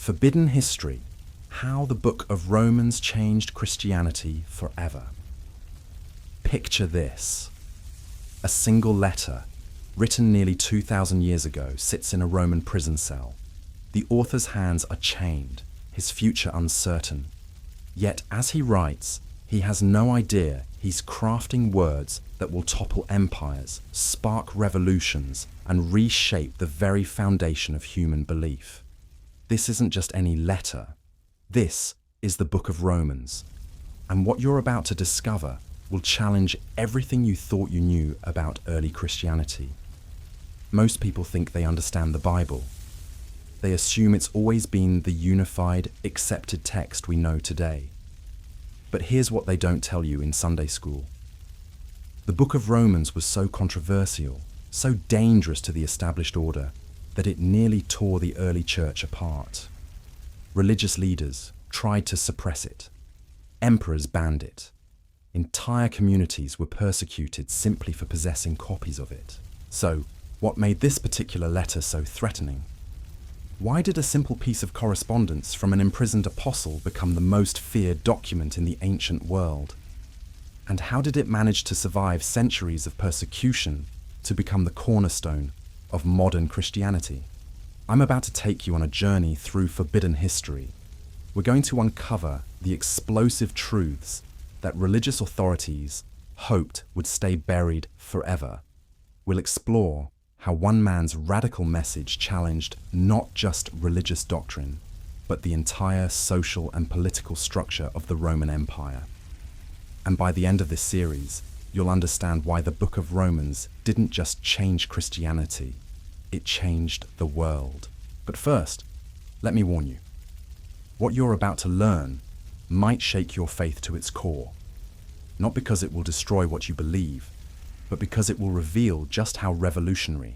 Forbidden History: How the Book of Romans Changed Christianity Forever. Picture this. A single letter, written nearly 2,000 years ago, sits in a Roman prison cell. The author's hands are chained, his future uncertain. Yet as he writes, he has no idea he's crafting words that will topple empires, spark revolutions, and reshape the very foundation of human belief. This isn't just any letter. This is the Book of Romans. And what you're about to discover will challenge everything you thought you knew about early Christianity. Most people think they understand the Bible. They assume it's always been the unified, accepted text we know today. But here's what they don't tell you in Sunday school. The Book of Romans was so controversial, so dangerous to the established order, that it nearly tore the early church apart. Religious leaders tried to suppress it. Emperors banned it. Entire communities were persecuted simply for possessing copies of it. So, what made this particular letter so threatening? Why did a simple piece of correspondence from an imprisoned apostle become the most feared document in the ancient world? And how did it manage to survive centuries of persecution to become the cornerstone of modern Christianity? I'm about to take you on a journey through forbidden history. We're going to uncover the explosive truths that religious authorities hoped would stay buried forever. We'll explore how one man's radical message challenged not just religious doctrine, but the entire social and political structure of the Roman Empire. And by the end of this series, you'll understand why the Book of Romans didn't just change Christianity, it changed the world. But first, let me warn you. What you're about to learn might shake your faith to its core. Not because it will destroy what you believe, but because it will reveal just how revolutionary,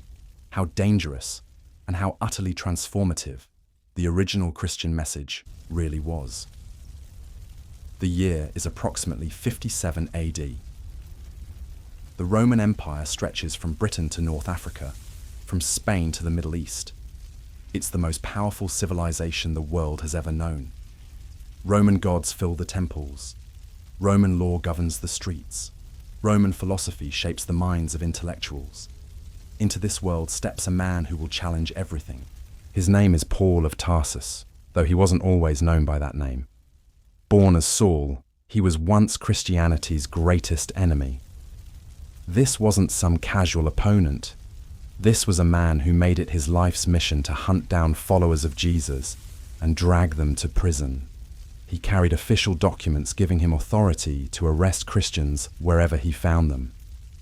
how dangerous, and how utterly transformative the original Christian message really was. The year is approximately 57 AD. The Roman Empire stretches from Britain to North Africa, from Spain to the Middle East. It's the most powerful civilization the world has ever known. Roman gods fill the temples. Roman law governs the streets. Roman philosophy shapes the minds of intellectuals. Into this world steps a man who will challenge everything. His name is Paul of Tarsus, though he wasn't always known by that name. Born as Saul, he was once Christianity's greatest enemy. This wasn't some casual opponent. This was a man who made it his life's mission to hunt down followers of Jesus and drag them to prison. He carried official documents giving him authority to arrest Christians wherever he found them.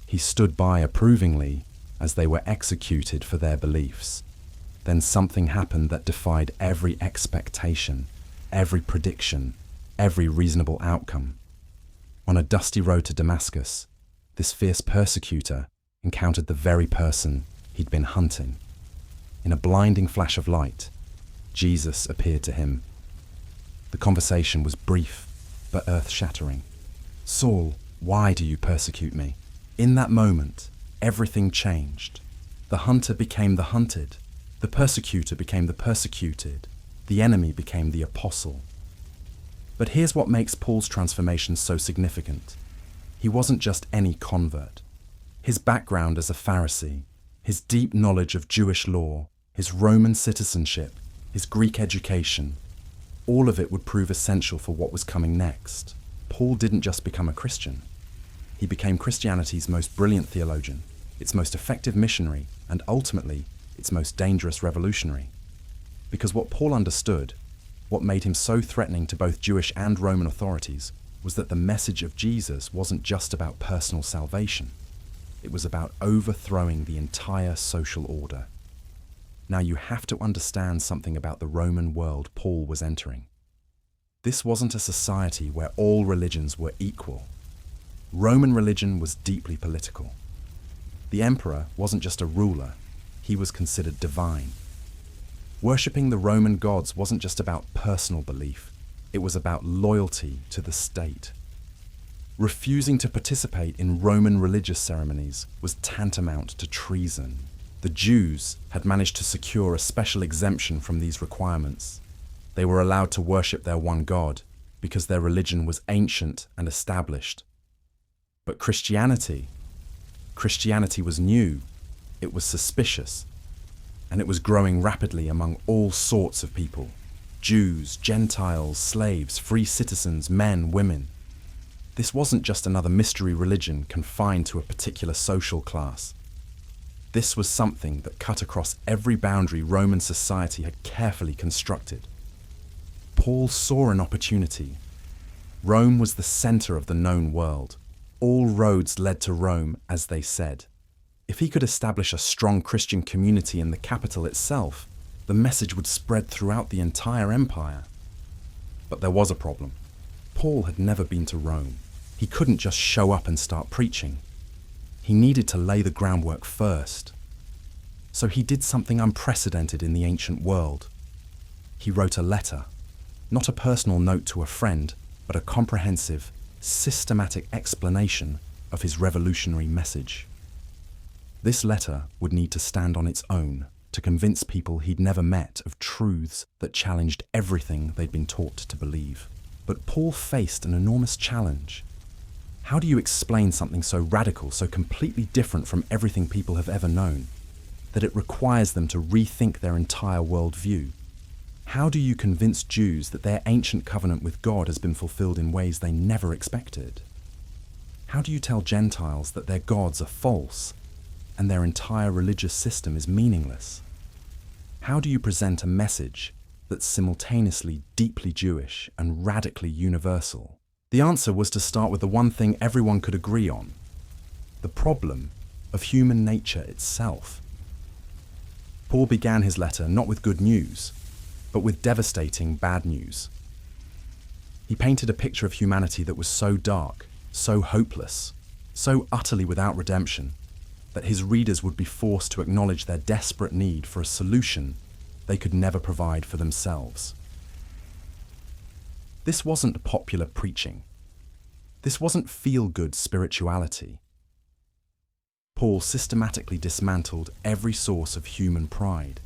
He stood by approvingly as they were executed for their beliefs. Then something happened that defied every expectation, every prediction, every reasonable outcome. On a dusty road to Damascus, this fierce persecutor encountered the very person he'd been hunting. In a blinding flash of light, Jesus appeared to him. The conversation was brief, but earth-shattering. "Saul, why do you persecute me?" In that moment, everything changed. The hunter became the hunted. The persecutor became the persecuted. The enemy became the apostle. But here's what makes Paul's transformation so significant. He wasn't just any convert. His background as a Pharisee, his deep knowledge of Jewish law, his Roman citizenship, his Greek education, all of it would prove essential for what was coming next. Paul didn't just become a Christian. He became Christianity's most brilliant theologian, its most effective missionary, and ultimately, its most dangerous revolutionary. Because what Paul understood, what made him so threatening to both Jewish and Roman authorities, was that the message of Jesus wasn't just about personal salvation. It was about overthrowing the entire social order. Now you have to understand something about the Roman world Paul was entering. This wasn't a society where all religions were equal. Roman religion was deeply political. The emperor wasn't just a ruler, he was considered divine. Worshipping the Roman gods wasn't just about personal belief, it was about loyalty to the state. Refusing to participate in Roman religious ceremonies was tantamount to treason. The Jews had managed to secure a special exemption from these requirements. They were allowed to worship their one God because their religion was ancient and established. But Christianity was new, it was suspicious, and it was growing rapidly among all sorts of people: Jews, Gentiles, slaves, free citizens, men, women. This wasn't just another mystery religion confined to a particular social class. This was something that cut across every boundary Roman society had carefully constructed. Paul saw an opportunity. Rome was the center of the known world. All roads led to Rome, as they said. If he could establish a strong Christian community in the capital itself, the message would spread throughout the entire empire. But there was a problem. Paul had never been to Rome. He couldn't just show up and start preaching. He needed to lay the groundwork first. So he did something unprecedented in the ancient world. He wrote a letter, not a personal note to a friend, but a comprehensive, systematic explanation of his revolutionary message. This letter would need to stand on its own to convince people he'd never met of truths that challenged everything they'd been taught to believe. But Paul faced an enormous challenge. How do you explain something so radical, so completely different from everything people have ever known, that it requires them to rethink their entire worldview? How do you convince Jews that their ancient covenant with God has been fulfilled in ways they never expected? How do you tell Gentiles that their gods are false and their entire religious system is meaningless? How do you present a message that's simultaneously deeply Jewish and radically universal? The answer was to start with the one thing everyone could agree on: the problem of human nature itself. Paul began his letter not with good news, but with devastating bad news. He painted a picture of humanity that was so dark, so hopeless, so utterly without redemption, that his readers would be forced to acknowledge their desperate need for a solution they could never provide for themselves. This wasn't popular preaching. This wasn't feel-good spirituality. Paul systematically dismantled every source of human pride,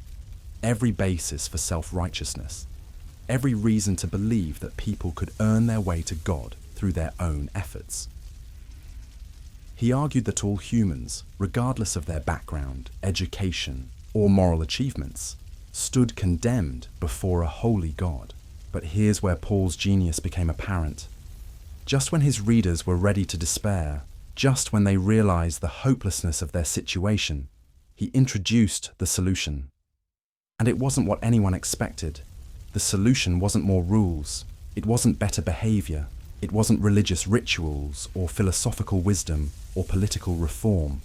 every basis for self-righteousness, every reason to believe that people could earn their way to God through their own efforts. He argued that all humans, regardless of their background, education, or moral achievements, stood condemned before a holy God. But here's where Paul's genius became apparent. Just when his readers were ready to despair, just when they realized the hopelessness of their situation, he introduced the solution. And it wasn't what anyone expected. The solution wasn't more rules. It wasn't better behavior. It wasn't religious rituals or philosophical wisdom or political reform.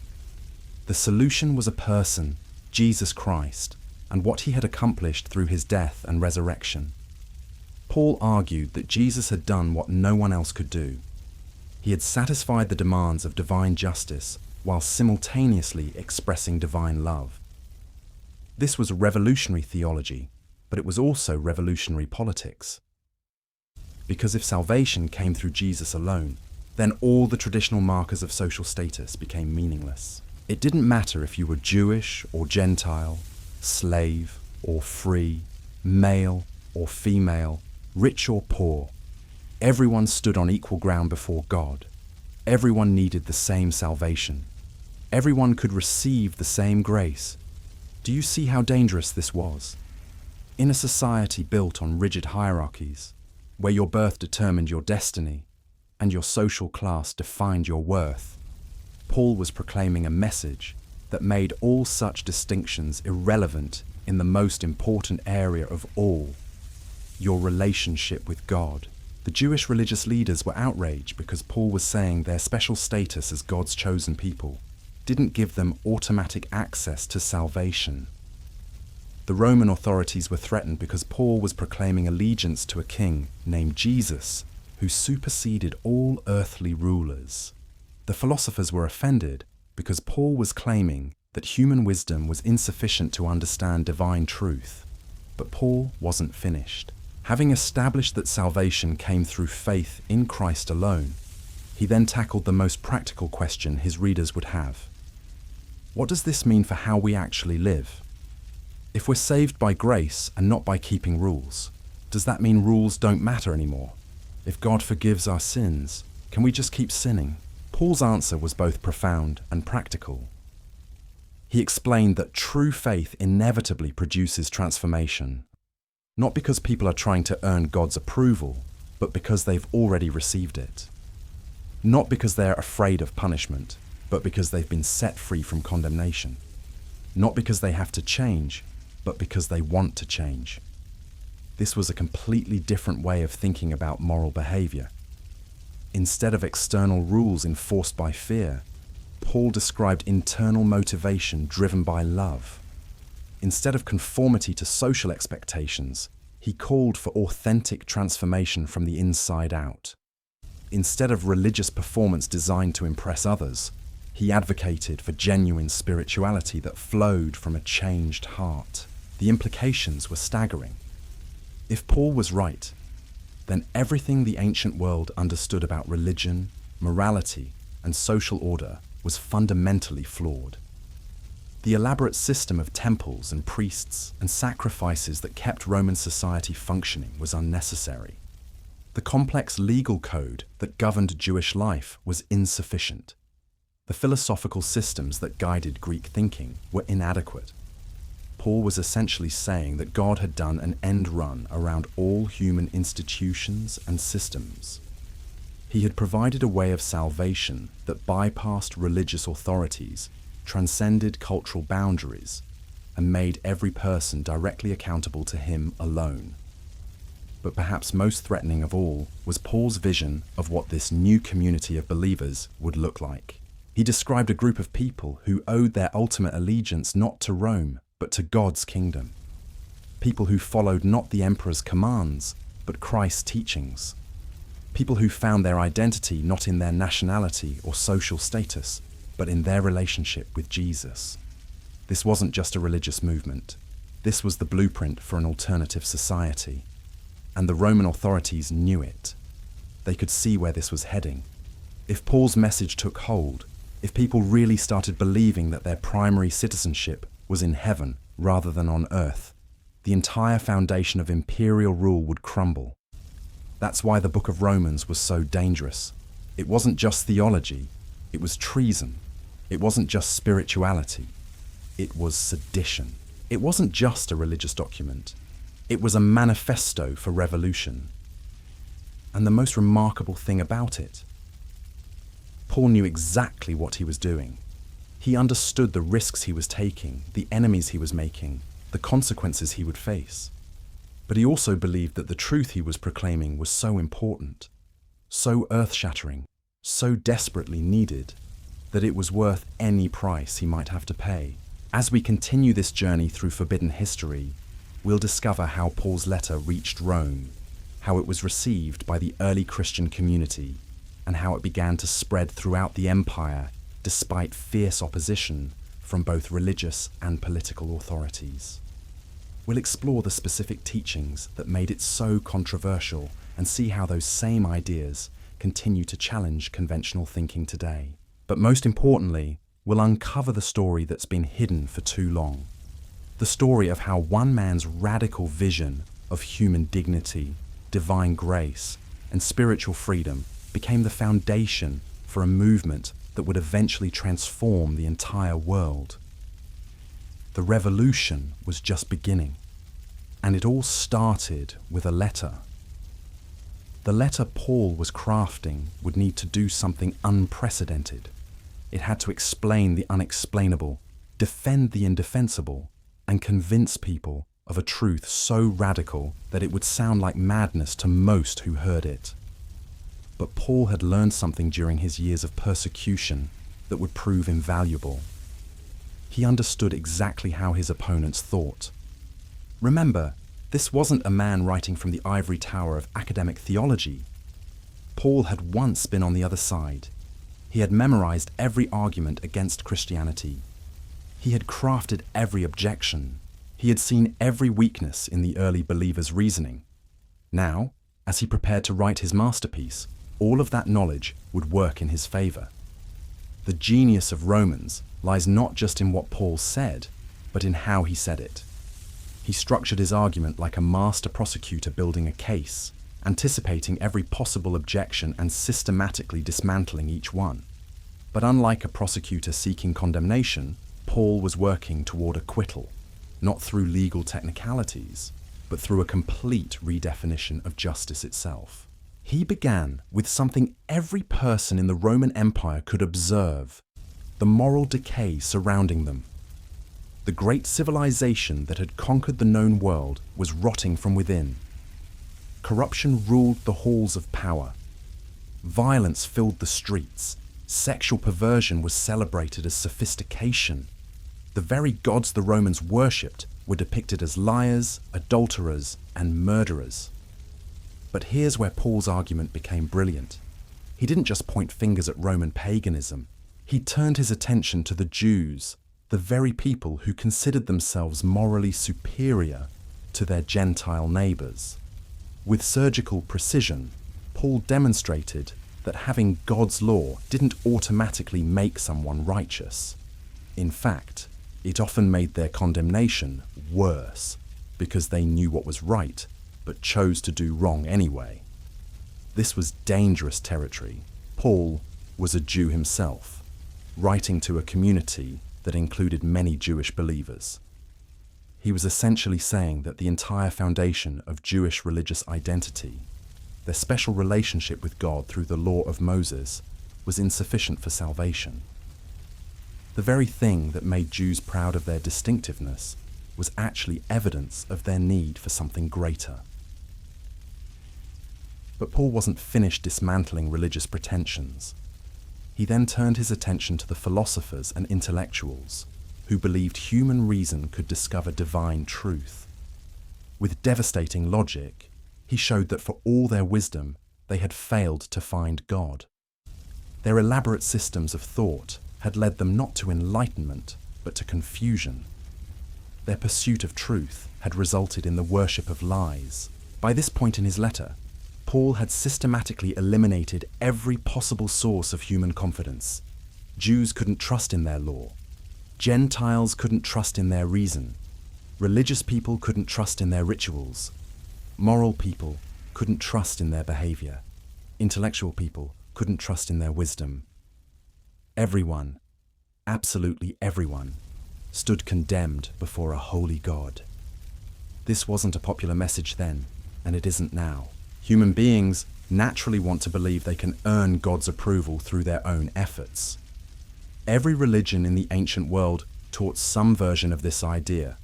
The solution was a person, Jesus Christ, and what he had accomplished through his death and resurrection. Paul argued that Jesus had done what no one else could do. He had satisfied the demands of divine justice while simultaneously expressing divine love. This was revolutionary theology, but it was also revolutionary politics. Because if salvation came through Jesus alone, then all the traditional markers of social status became meaningless. It didn't matter if you were Jewish or Gentile, slave or free, male or female, rich or poor. Everyone stood on equal ground before God. Everyone needed the same salvation. Everyone could receive the same grace. Do you see how dangerous this was? In a society built on rigid hierarchies, where your birth determined your destiny and your social class defined your worth, Paul was proclaiming a message that made all such distinctions irrelevant in the most important area of all: your relationship with God. The Jewish religious leaders were outraged because Paul was saying their special status as God's chosen people didn't give them automatic access to salvation. The Roman authorities were threatened because Paul was proclaiming allegiance to a king named Jesus, who superseded all earthly rulers. The philosophers were offended because Paul was claiming that human wisdom was insufficient to understand divine truth. But Paul wasn't finished. Having established that salvation came through faith in Christ alone, he then tackled the most practical question his readers would have. What does this mean for how we actually live? If we're saved by grace and not by keeping rules, Does that mean rules don't matter anymore? If God forgives our sins, can we just keep sinning? Paul's answer was both profound and practical. He explained that true faith inevitably produces transformation, not because people are trying to earn God's approval, but because they've already received it. Not because they're afraid of punishment, but because they've been set free from condemnation. Not because they have to change, but because they want to change. This was a completely different way of thinking about moral behavior. Instead of external rules enforced by fear, Paul described internal motivation driven by love. Instead of conformity to social expectations, he called for authentic transformation from the inside out. Instead of religious performance designed to impress others, he advocated for genuine spirituality that flowed from a changed heart. The implications were staggering. If Paul was right, then everything the ancient world understood about religion, morality, and social order was fundamentally flawed. The elaborate system of temples and priests and sacrifices that kept Roman society functioning was unnecessary. The complex legal code that governed Jewish life was insufficient. The philosophical systems that guided Greek thinking were inadequate. Paul was essentially saying that God had done an end run around all human institutions and systems. He had provided a way of salvation that bypassed religious authorities, transcended cultural boundaries, and made every person directly accountable to him alone. But perhaps most threatening of all was Paul's vision of what this new community of believers would look like. He described a group of people who owed their ultimate allegiance not to Rome, but to God's kingdom. People who followed not the emperor's commands, but Christ's teachings. People who found their identity not in their nationality or social status, but in their relationship with Jesus. This wasn't just a religious movement. This was the blueprint for an alternative society. And the Roman authorities knew it. They could see where this was heading. If Paul's message took hold, if people really started believing that their primary citizenship was in heaven rather than on earth, the entire foundation of imperial rule would crumble. That's why the book of Romans was so dangerous. It wasn't just theology, it was treason. It wasn't just spirituality, it was sedition. It wasn't just a religious document, it was a manifesto for revolution. And the most remarkable thing about it, Paul knew exactly what he was doing. He understood the risks he was taking, the enemies he was making, the consequences he would face. But he also believed that the truth he was proclaiming was so important, so earth-shattering, so desperately needed, that it was worth any price he might have to pay. As we continue this journey through forbidden history, we'll discover how Paul's letter reached Rome, how it was received by the early Christian community, and how it began to spread throughout the empire despite fierce opposition from both religious and political authorities. We'll explore the specific teachings that made it so controversial and see how those same ideas continue to challenge conventional thinking today. But most importantly, we'll uncover the story that's been hidden for too long. The story of how one man's radical vision of human dignity, divine grace, and spiritual freedom became the foundation for a movement that would eventually transform the entire world. The revolution was just beginning, and it all started with a letter. The letter Paul was crafting would need to do something unprecedented. It had to explain the unexplainable, defend the indefensible, and convince people of a truth so radical that it would sound like madness to most who heard it. But Paul had learned something during his years of persecution that would prove invaluable. He understood exactly how his opponents thought. Remember, this wasn't a man writing from the ivory tower of academic theology. Paul had once been on the other side. He had memorized every argument against Christianity. He had crafted every objection. He had seen every weakness in the early believers' reasoning. Now, as he prepared to write his masterpiece, all of that knowledge would work in his favor. The genius of Romans lies not just in what Paul said, but in how he said it. He structured his argument like a master prosecutor building a case, anticipating every possible objection and systematically dismantling each one. But unlike a prosecutor seeking condemnation, Paul was working toward acquittal, not through legal technicalities, but through a complete redefinition of justice itself. He began with something every person in the Roman Empire could observe: the moral decay surrounding them. The great civilization that had conquered the known world was rotting from within. Corruption ruled the halls of power. Violence filled the streets. Sexual perversion was celebrated as sophistication. The very gods the Romans worshipped were depicted as liars, adulterers, and murderers. But here's where Paul's argument became brilliant. He didn't just point fingers at Roman paganism. He turned his attention to the Jews, the very people who considered themselves morally superior to their Gentile neighbors. With surgical precision, Paul demonstrated that having God's law didn't automatically make someone righteous. In fact, it often made their condemnation worse because they knew what was right but chose to do wrong anyway. This was dangerous territory. Paul was a Jew himself, writing to a community that included many Jewish believers. He was essentially saying that the entire foundation of Jewish religious identity, their special relationship with God through the law of Moses, was insufficient for salvation. The very thing that made Jews proud of their distinctiveness was actually evidence of their need for something greater. But Paul wasn't finished dismantling religious pretensions. He then turned his attention to the philosophers and intellectuals who believed human reason could discover divine truth. With devastating logic, he showed that for all their wisdom, they had failed to find God. Their elaborate systems of thought had led them not to enlightenment, but to confusion. Their pursuit of truth had resulted in the worship of lies. By this point in his letter, Paul had systematically eliminated every possible source of human confidence. Jews couldn't trust in their law. Gentiles couldn't trust in their reason. Religious people couldn't trust in their rituals. Moral people couldn't trust in their behavior. Intellectual people couldn't trust in their wisdom. Everyone, absolutely everyone, stood condemned before a holy God. This wasn't a popular message then, and it isn't now. Human beings naturally want to believe they can earn God's approval through their own efforts. Every religion in the ancient world taught some version of this idea.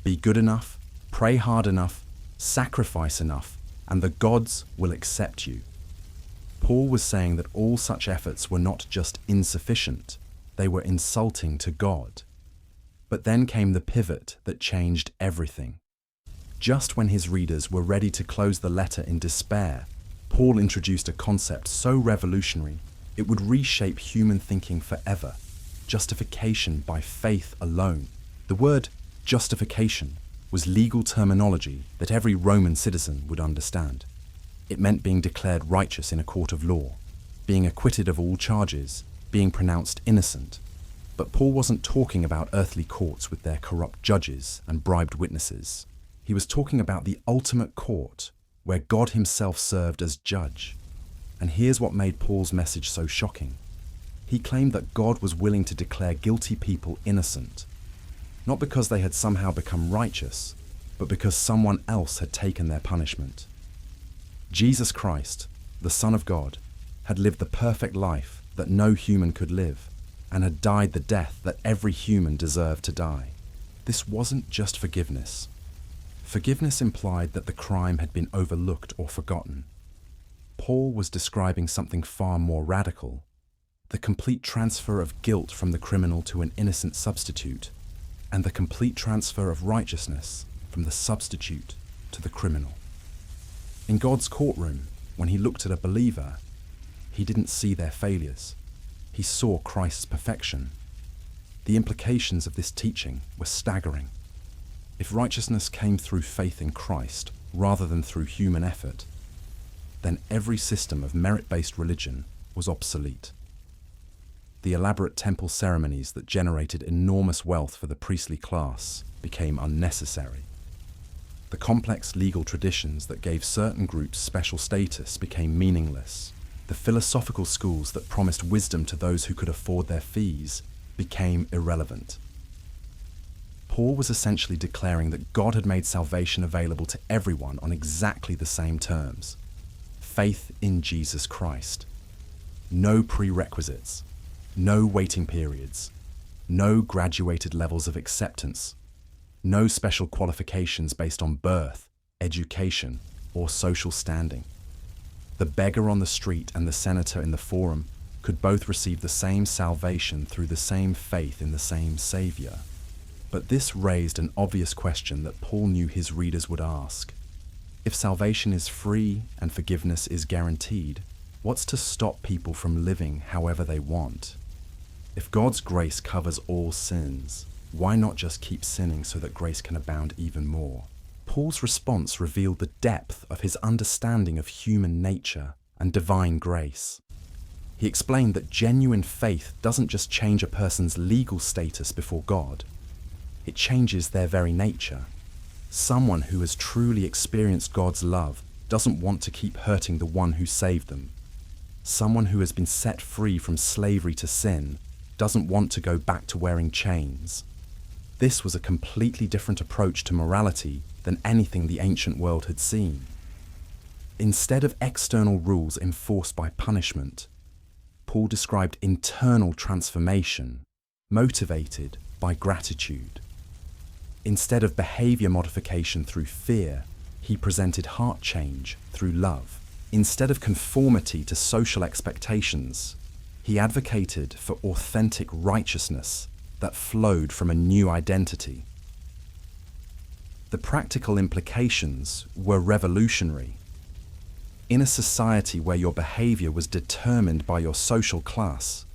Be good enough, pray hard enough, sacrifice enough, and the gods will accept you. Paul was saying that all such efforts were not just insufficient, they were insulting to God. But then came the pivot that changed everything. Just when his readers were ready to close the letter in despair, Paul introduced a concept so revolutionary it would reshape human thinking forever: justification by faith alone. The word justification was legal terminology that every Roman citizen would understand. It meant being declared righteous in a court of law, being acquitted of all charges, being pronounced innocent. But Paul wasn't talking about earthly courts with their corrupt judges and bribed witnesses. He was talking about the ultimate court, where God himself served as judge. And here's what made Paul's message so shocking. He claimed that God was willing to declare guilty people innocent, not because they had somehow become righteous, but because someone else had taken their punishment. Jesus Christ, the Son of God, had lived the perfect life that no human could live, and had died the death that every human deserved to die. This wasn't just forgiveness. Forgiveness implied that the crime had been overlooked or forgotten. Paul was describing something far more radical: the complete transfer of guilt from the criminal to an innocent substitute, and the complete transfer of righteousness from the substitute to the criminal. In God's courtroom, when he looked at a believer, he didn't see their failures. He saw Christ's perfection. The implications of this teaching were staggering. If righteousness came through faith in Christ rather than through human effort, then every system of merit-based religion was obsolete. The elaborate temple ceremonies that generated enormous wealth for the priestly class became unnecessary. The complex legal traditions that gave certain groups special status became meaningless. The philosophical schools that promised wisdom to those who could afford their fees became irrelevant. Paul was essentially declaring that God had made salvation available to everyone on exactly the same terms. Faith in Jesus Christ. No prerequisites, no waiting periods, no graduated levels of acceptance, no special qualifications based on birth, education, or social standing. The beggar on the street and the senator in the forum could both receive the same salvation through the same faith in the same Savior. But this raised an obvious question that Paul knew his readers would ask. If salvation is free and forgiveness is guaranteed, what's to stop people from living however they want? If God's grace covers all sins, why not just keep sinning so that grace can abound even more? Paul's response revealed the depth of his understanding of human nature and divine grace. He explained that genuine faith doesn't just change a person's legal status before God, it changes their very nature. Someone who has truly experienced God's love doesn't want to keep hurting the one who saved them. Someone who has been set free from slavery to sin doesn't want to go back to wearing chains. This was a completely different approach to morality than anything the ancient world had seen. Instead of external rules enforced by punishment, Paul described internal transformation, motivated by gratitude. Instead of behavior modification through fear, he presented heart change through love. Instead of conformity to social expectations, he advocated for authentic righteousness that flowed from a new identity. The practical implications were revolutionary. In a society where your behavior was determined by your social class,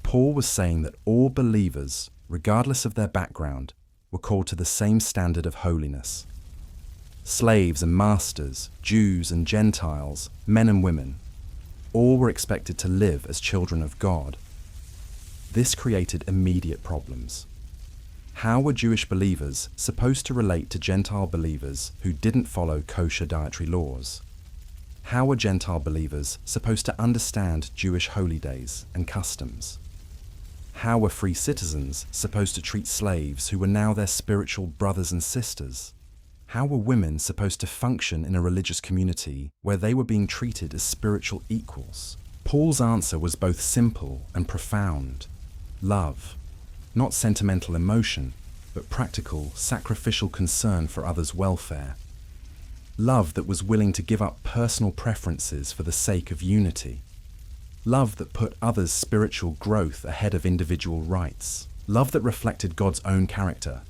Paul was saying that all believers, regardless of their background, were called to the same standard of holiness. Slaves and masters, Jews and Gentiles, men and women, all were expected to live as children of God. This created immediate problems. How were Jewish believers supposed to relate to Gentile believers who didn't follow kosher dietary laws? How were Gentile believers supposed to understand Jewish holy days and customs? How were free citizens supposed to treat slaves who were now their spiritual brothers and sisters? How were women supposed to function in a religious community where they were being treated as spiritual equals? Paul's answer was both simple and profound. Love. Not sentimental emotion, but practical, sacrificial concern for others' welfare. Love that was willing to give up personal preferences for the sake of unity. Love that put others' spiritual growth ahead of individual rights. Love that reflected God's own character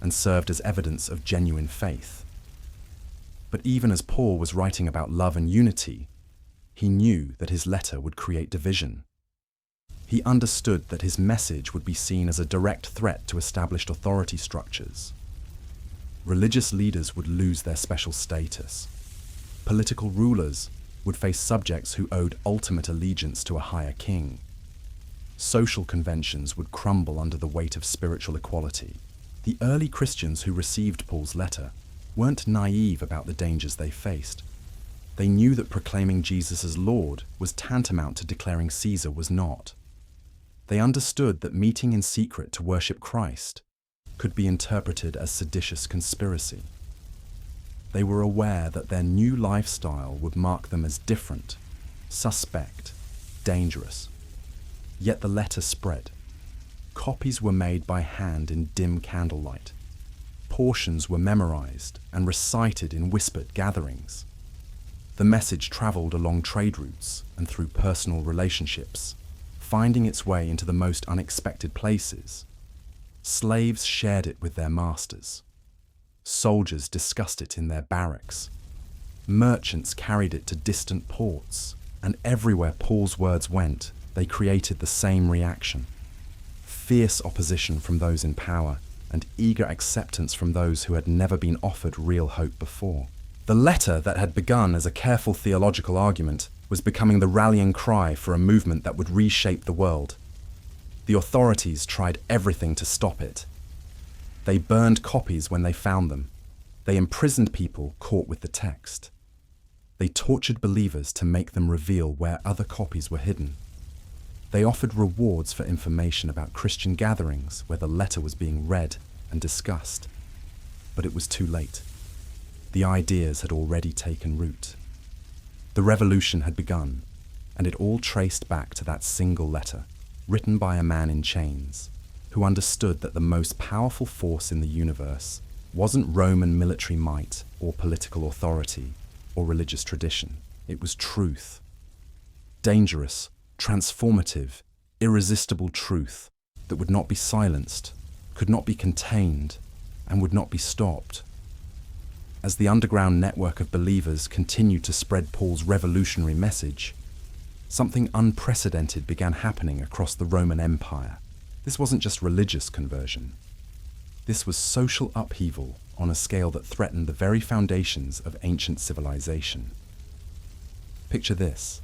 and served as evidence of genuine faith. But even as Paul was writing about love and unity, he knew that his letter would create division. He understood that his message would be seen as a direct threat to established authority structures. Religious leaders would lose their special status. Political rulers would face subjects who owed ultimate allegiance to a higher king. Social conventions would crumble under the weight of spiritual equality. The early Christians who received Paul's letter weren't naive about the dangers they faced. They knew that proclaiming Jesus as Lord was tantamount to declaring Caesar was not. They understood that meeting in secret to worship Christ could be interpreted as seditious conspiracy. They were aware that their new lifestyle would mark them as different, suspect, dangerous. Yet the letter spread. Copies were made by hand in dim candlelight. Portions were memorized and recited in whispered gatherings. The message traveled along trade routes and through personal relationships, finding its way into the most unexpected places. Slaves shared it with their masters. Soldiers discussed it in their barracks. Merchants carried it to distant ports, and everywhere Paul's words went, they created the same reaction. Fierce opposition from those in power, and eager acceptance from those who had never been offered real hope before. The letter that had begun as a careful theological argument was becoming the rallying cry for a movement that would reshape the world. The authorities tried everything to stop it. They burned copies when they found them. They imprisoned people caught with the text. They tortured believers to make them reveal where other copies were hidden. They offered rewards for information about Christian gatherings where the letter was being read and discussed. But it was too late. The ideas had already taken root. The revolution had begun, and it all traced back to that single letter, written by a man in chains, who understood that the most powerful force in the universe wasn't Roman military might or political authority or religious tradition. It was truth. Dangerous, transformative, irresistible truth that would not be silenced, could not be contained, and would not be stopped. As the underground network of believers continued to spread Paul's revolutionary message, something unprecedented began happening across the Roman Empire. This wasn't just religious conversion. This was social upheaval on a scale that threatened the very foundations of ancient civilization. Picture this.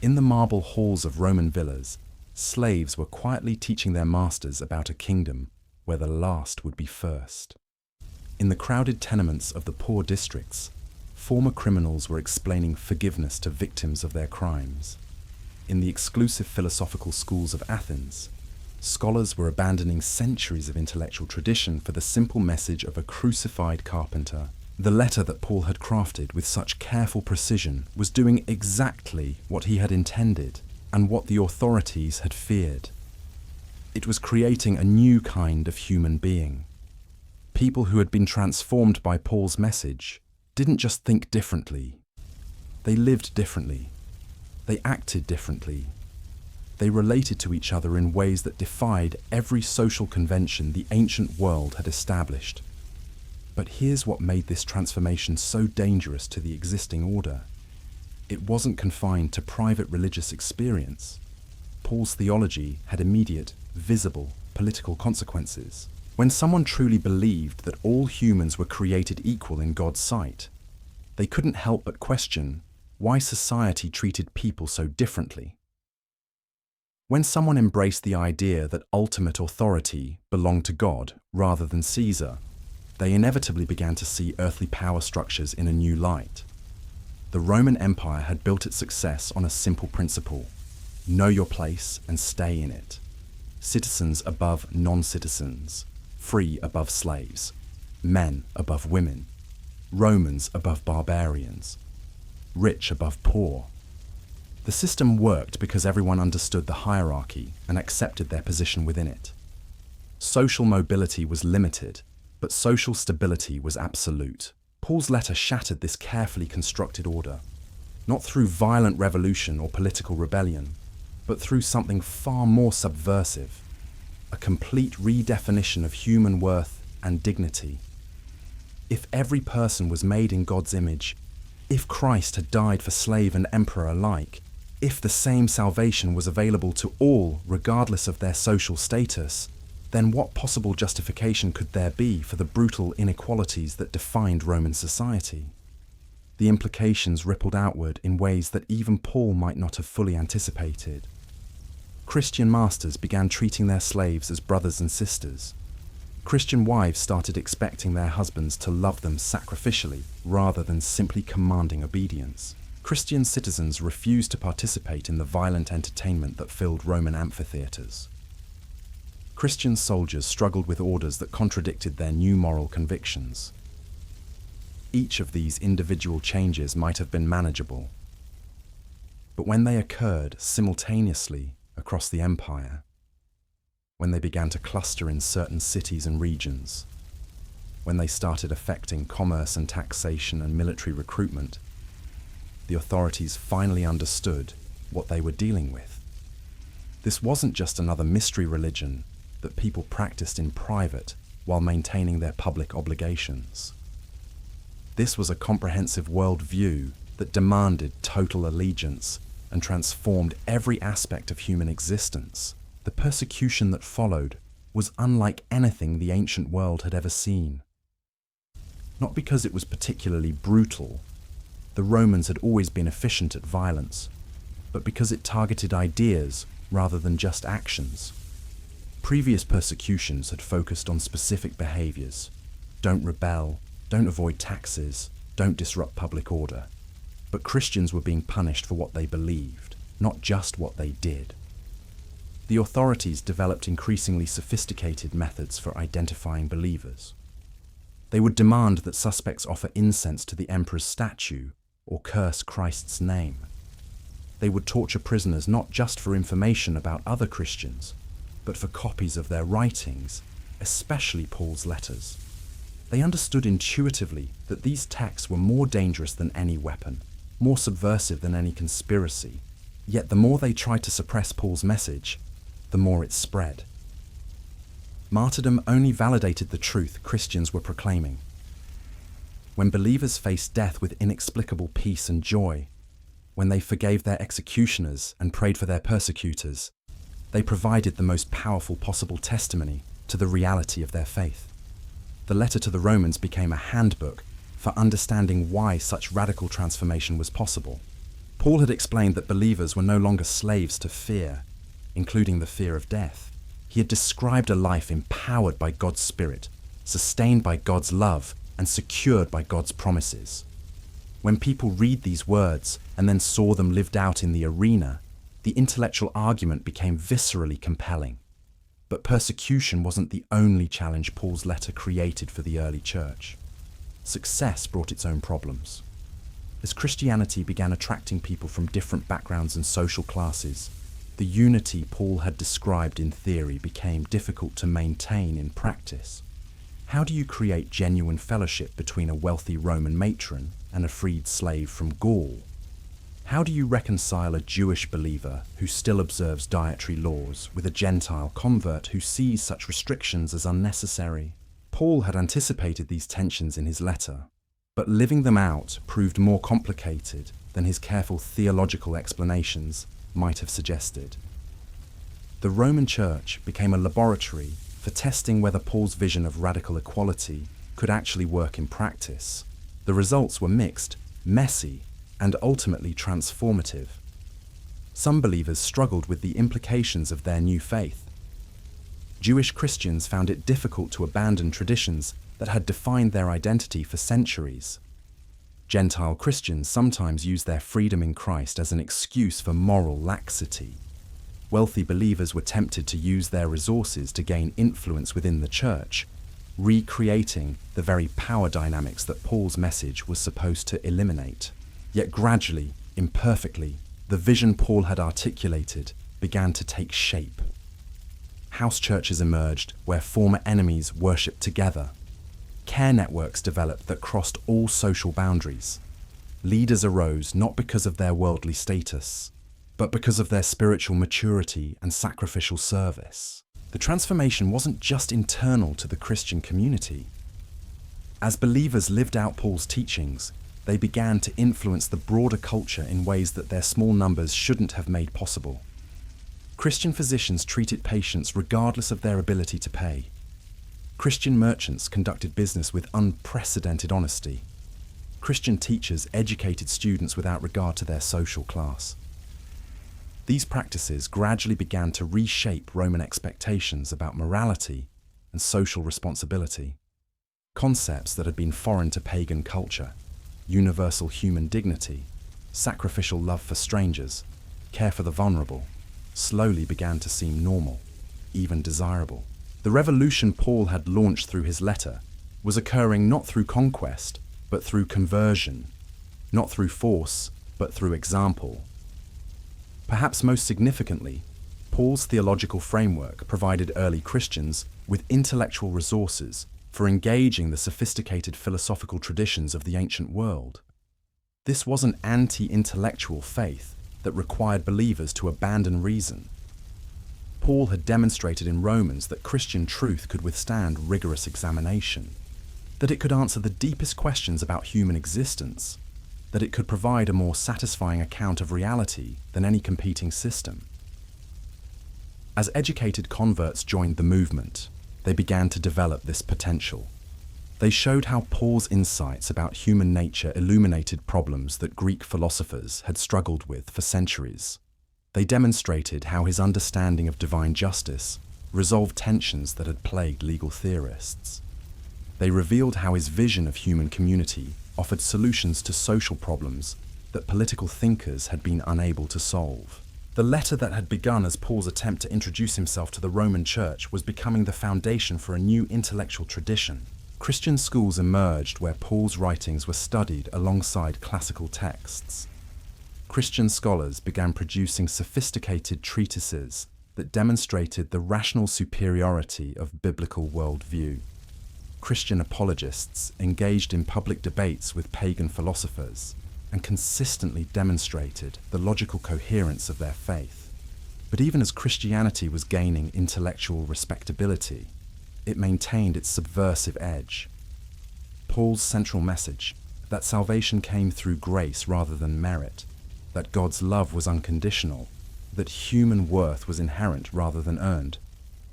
In the marble halls of Roman villas, slaves were quietly teaching their masters about a kingdom where the last would be first. In the crowded tenements of the poor districts, former criminals were explaining forgiveness to victims of their crimes. In the exclusive philosophical schools of Athens, scholars were abandoning centuries of intellectual tradition for the simple message of a crucified carpenter. The letter that Paul had crafted with such careful precision was doing exactly what he had intended and what the authorities had feared. It was creating a new kind of human being. People who had been transformed by Paul's message didn't just think differently. They lived differently. They acted differently. They related to each other in ways that defied every social convention the ancient world had established. But here's what made this transformation so dangerous to the existing order. It wasn't confined to private religious experience. Paul's theology had immediate, visible, political consequences. When someone truly believed that all humans were created equal in God's sight, they couldn't help but question why society treated people so differently. When someone embraced the idea that ultimate authority belonged to God rather than Caesar, they inevitably began to see earthly power structures in a new light. The Roman Empire had built its success on a simple principle: know your place and stay in it. Citizens above non-citizens, free above slaves, men above women, Romans above barbarians, rich above poor. The system worked because everyone understood the hierarchy and accepted their position within it. Social mobility was limited, but social stability was absolute. Paul's letter shattered this carefully constructed order, not through violent revolution or political rebellion, but through something far more subversive, a complete redefinition of human worth and dignity. If every person was made in God's image, if Christ had died for slave and emperor alike, if the same salvation was available to all regardless of their social status, then what possible justification could there be for the brutal inequalities that defined Roman society? The implications rippled outward in ways that even Paul might not have fully anticipated. Christian masters began treating their slaves as brothers and sisters. Christian wives started expecting their husbands to love them sacrificially rather than simply commanding obedience. Christian citizens refused to participate in the violent entertainment that filled Roman amphitheaters. Christian soldiers struggled with orders that contradicted their new moral convictions. Each of these individual changes might have been manageable, but when they occurred simultaneously across the empire, when they began to cluster in certain cities and regions, when they started affecting commerce and taxation and military recruitment, the authorities finally understood what they were dealing with. This wasn't just another mystery religion that people practiced in private while maintaining their public obligations. This was a comprehensive worldview that demanded total allegiance and transformed every aspect of human existence. The persecution that followed was unlike anything the ancient world had ever seen. Not because it was particularly brutal. The Romans had always been efficient at violence, but because it targeted ideas rather than just actions. Previous persecutions had focused on specific behaviors: don't rebel, don't avoid taxes, don't disrupt public order. But Christians were being punished for what they believed, not just what they did. The authorities developed increasingly sophisticated methods for identifying believers. They would demand that suspects offer incense to the emperor's statue or curse Christ's name. They would torture prisoners not just for information about other Christians, but for copies of their writings, especially Paul's letters. They understood intuitively that these texts were more dangerous than any weapon, more subversive than any conspiracy. Yet the more they tried to suppress Paul's message, the more it spread. Martyrdom only validated the truth Christians were proclaiming. When believers faced death with inexplicable peace and joy, when they forgave their executioners and prayed for their persecutors, they provided the most powerful possible testimony to the reality of their faith. The letter to the Romans became a handbook for understanding why such radical transformation was possible. Paul had explained that believers were no longer slaves to fear, including the fear of death. He had described a life empowered by God's Spirit, sustained by God's love, and secured by God's promises. When people read these words and then saw them lived out in the arena, the intellectual argument became viscerally compelling. But persecution wasn't the only challenge Paul's letter created for the early church. Success brought its own problems. As Christianity began attracting people from different backgrounds and social classes, the unity Paul had described in theory became difficult to maintain in practice. How do you create genuine fellowship between a wealthy Roman matron and a freed slave from Gaul? How do you reconcile a Jewish believer who still observes dietary laws with a Gentile convert who sees such restrictions as unnecessary? Paul had anticipated these tensions in his letter, but living them out proved more complicated than his careful theological explanations might have suggested. The Roman Church became a laboratory for testing whether Paul's vision of radical equality could actually work in practice. The results were mixed, messy, and ultimately transformative. Some believers struggled with the implications of their new faith. Jewish Christians found it difficult to abandon traditions that had defined their identity for centuries. Gentile Christians sometimes used their freedom in Christ as an excuse for moral laxity. Wealthy believers were tempted to use their resources to gain influence within the church, recreating the very power dynamics that Paul's message was supposed to eliminate. Yet gradually, imperfectly, the vision Paul had articulated began to take shape. House churches emerged where former enemies worshipped together. Care networks developed that crossed all social boundaries. Leaders arose not because of their worldly status, but because of their spiritual maturity and sacrificial service. The transformation wasn't just internal to the Christian community. As believers lived out Paul's teachings, they began to influence the broader culture in ways that their small numbers shouldn't have made possible. Christian physicians treated patients regardless of their ability to pay. Christian merchants conducted business with unprecedented honesty. Christian teachers educated students without regard to their social class. These practices gradually began to reshape Roman expectations about morality and social responsibility. Concepts that had been foreign to pagan culture, universal human dignity, sacrificial love for strangers, care for the vulnerable, slowly began to seem normal, even desirable. The revolution Paul had launched through his letter was occurring not through conquest, but through conversion, not through force, but through example. Perhaps most significantly, Paul's theological framework provided early Christians with intellectual resources for engaging the sophisticated philosophical traditions of the ancient world. This was an anti-intellectual faith that required believers to abandon reason. Paul had demonstrated in Romans that Christian truth could withstand rigorous examination, that it could answer the deepest questions about human existence, that it could provide a more satisfying account of reality than any competing system. As educated converts joined the movement, they began to develop this potential. They showed how Paul's insights about human nature illuminated problems that Greek philosophers had struggled with for centuries. They demonstrated how his understanding of divine justice resolved tensions that had plagued legal theorists. They revealed how his vision of human community offered solutions to social problems that political thinkers had been unable to solve. The letter that had begun as Paul's attempt to introduce himself to the Roman Church was becoming the foundation for a new intellectual tradition. Christian schools emerged where Paul's writings were studied alongside classical texts. Christian scholars began producing sophisticated treatises that demonstrated the rational superiority of biblical worldview. Christian apologists engaged in public debates with pagan philosophers and consistently demonstrated the logical coherence of their faith. But even as Christianity was gaining intellectual respectability, it maintained its subversive edge. Paul's central message, that salvation came through grace rather than merit, that God's love was unconditional, that human worth was inherent rather than earned,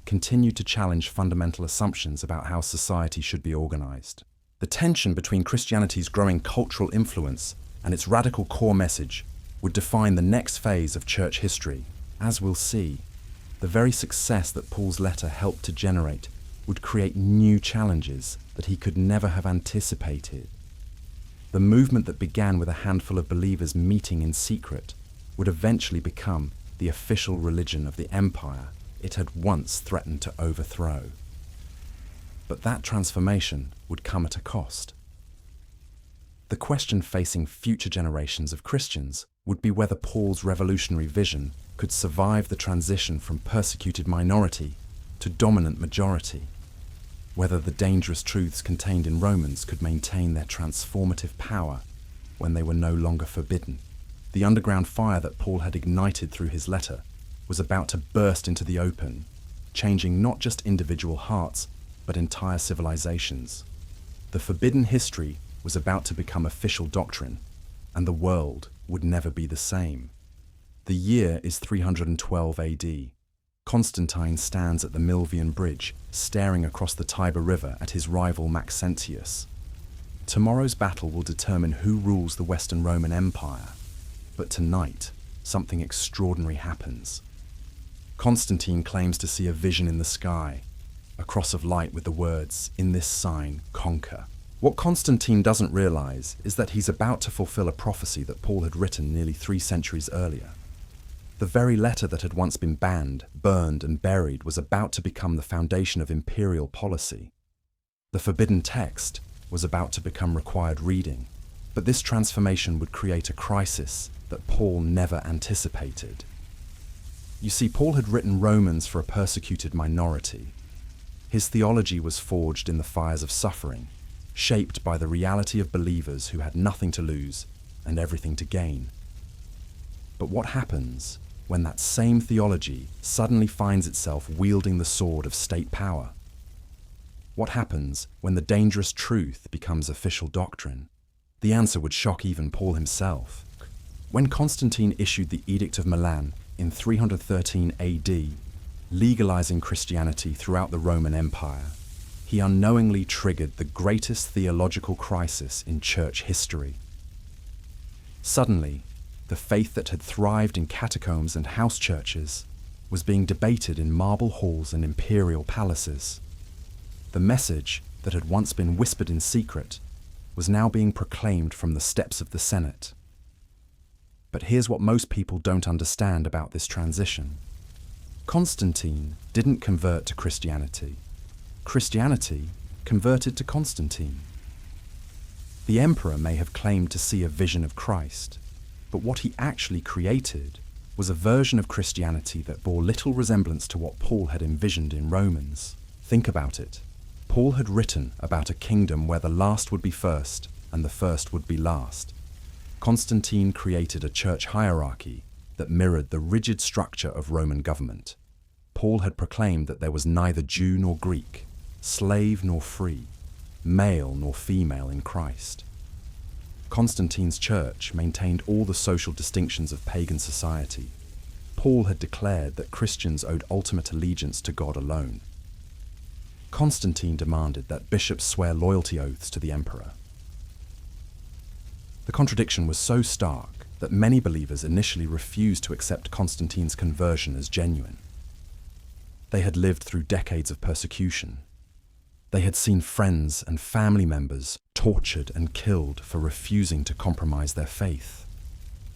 continued to challenge fundamental assumptions about how society should be organized. The tension between Christianity's growing cultural influence and its radical core message would define the next phase of church history. As we'll see, the very success that Paul's letter helped to generate would create new challenges that he could never have anticipated. The movement that began with a handful of believers meeting in secret would eventually become the official religion of the empire it had once threatened to overthrow. But that transformation would come at a cost. The question facing future generations of Christians would be whether Paul's revolutionary vision could survive the transition from persecuted minority to dominant majority, whether the dangerous truths contained in Romans could maintain their transformative power when they were no longer forbidden. The underground fire that Paul had ignited through his letter was about to burst into the open, changing not just individual hearts, but entire civilizations. The forbidden history was about to become official doctrine, and the world would never be the same. The year is 312 AD. Constantine stands at the Milvian Bridge, staring across the Tiber River at his rival Maxentius. Tomorrow's battle will determine who rules the Western Roman Empire, but tonight, something extraordinary happens. Constantine claims to see a vision in the sky, a cross of light with the words, "In this sign, conquer." What Constantine doesn't realize is that he's about to fulfill a prophecy that Paul had written nearly 3 centuries earlier. The very letter that had once been banned, burned, and buried was about to become the foundation of imperial policy. The forbidden text was about to become required reading, but this transformation would create a crisis that Paul never anticipated. You see, Paul had written Romans for a persecuted minority. His theology was forged in the fires of suffering, shaped by the reality of believers who had nothing to lose and everything to gain. But what happens when that same theology suddenly finds itself wielding the sword of state power? What happens when the dangerous truth becomes official doctrine? The answer would shock even Paul himself. When Constantine issued the Edict of Milan in 313 AD, legalizing Christianity throughout the Roman Empire, he unknowingly triggered the greatest theological crisis in church history. Suddenly, the faith that had thrived in catacombs and house churches was being debated in marble halls and imperial palaces. The message that had once been whispered in secret was now being proclaimed from the steps of the Senate. But here's what most people don't understand about this transition. Constantine didn't convert to Christianity. Christianity converted to Constantine. The emperor may have claimed to see a vision of Christ, but what he actually created was a version of Christianity that bore little resemblance to what Paul had envisioned in Romans. Think about it. Paul had written about a kingdom where the last would be first and the first would be last. Constantine created a church hierarchy that mirrored the rigid structure of Roman government. Paul had proclaimed that there was neither Jew nor Greek, slave nor free, male nor female in Christ. Constantine's church maintained all the social distinctions of pagan society. Paul had declared that Christians owed ultimate allegiance to God alone. Constantine demanded that bishops swear loyalty oaths to the emperor. The contradiction was so stark that many believers initially refused to accept Constantine's conversion as genuine. They had lived through decades of persecution. They had seen friends and family members tortured and killed for refusing to compromise their faith.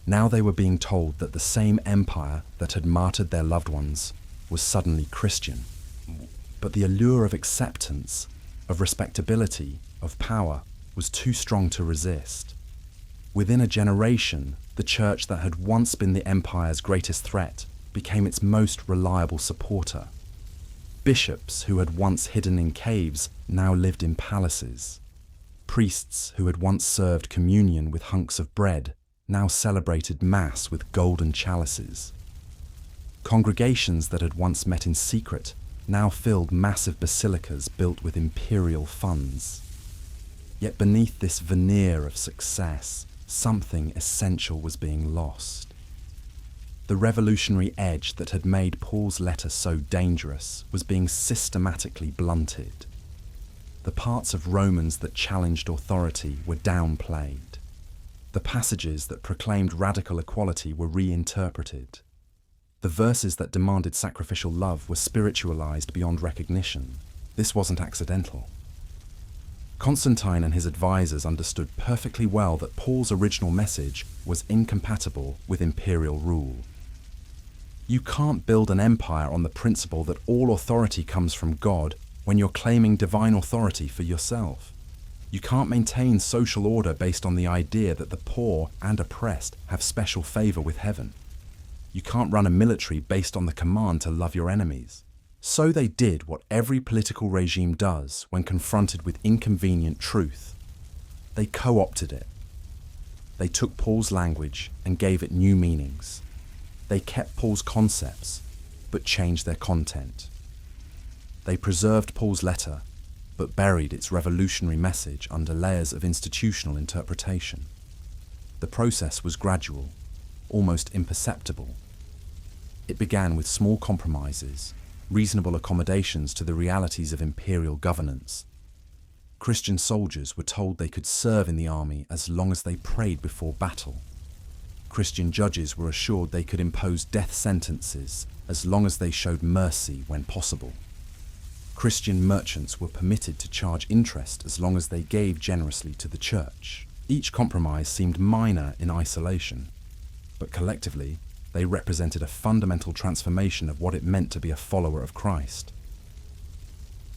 Now they were being told that the same empire that had martyred their loved ones was suddenly Christian. But the allure of acceptance, of respectability, of power was too strong to resist. Within a generation, the church that had once been the empire's greatest threat became its most reliable supporter. Bishops who had once hidden in caves now lived in palaces. Priests who had once served communion with hunks of bread now celebrated Mass with golden chalices. Congregations that had once met in secret now filled massive basilicas built with imperial funds. Yet beneath this veneer of success, something essential was being lost. The revolutionary edge that had made Paul's letter so dangerous was being systematically blunted. The parts of Romans that challenged authority were downplayed. The passages that proclaimed radical equality were reinterpreted. The verses that demanded sacrificial love were spiritualized beyond recognition. This wasn't accidental. Constantine and his advisors understood perfectly well that Paul's original message was incompatible with imperial rule. You can't build an empire on the principle that all authority comes from God when you're claiming divine authority for yourself. You can't maintain social order based on the idea that the poor and oppressed have special favor with heaven. You can't run a military based on the command to love your enemies. So they did what every political regime does when confronted with inconvenient truth. They co-opted it. They took Paul's language and gave it new meanings. They kept Paul's concepts, but changed their content. They preserved Paul's letter, but buried its revolutionary message under layers of institutional interpretation. The process was gradual, almost imperceptible. It began with small compromises, reasonable accommodations to the realities of imperial governance. Christian soldiers were told they could serve in the army as long as they prayed before battle. Christian judges were assured they could impose death sentences as long as they showed mercy when possible. Christian merchants were permitted to charge interest as long as they gave generously to the church. Each compromise seemed minor in isolation, but collectively, they represented a fundamental transformation of what it meant to be a follower of Christ.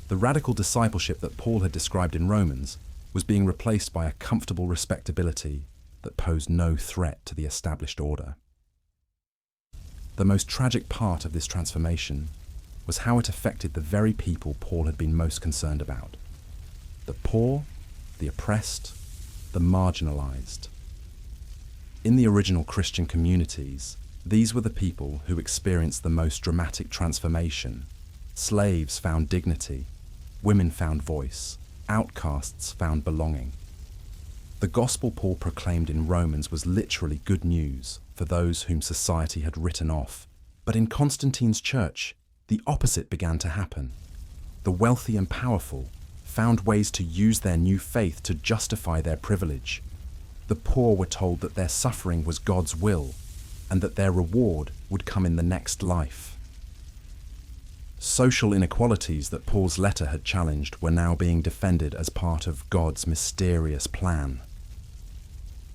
The radical discipleship that Paul had described in Romans was being replaced by a comfortable respectability that posed no threat to the established order. The most tragic part of this transformation was how it affected the very people Paul had been most concerned about: the poor, the oppressed, the marginalized. In the original Christian communities, these were the people who experienced the most dramatic transformation. Slaves found dignity, women found voice, outcasts found belonging. The gospel Paul proclaimed in Romans was literally good news for those whom society had written off. But in Constantine's church, the opposite began to happen. The wealthy and powerful found ways to use their new faith to justify their privilege. The poor were told that their suffering was God's will, and that their reward would come in the next life. Social inequalities that Paul's letter had challenged were now being defended as part of God's mysterious plan.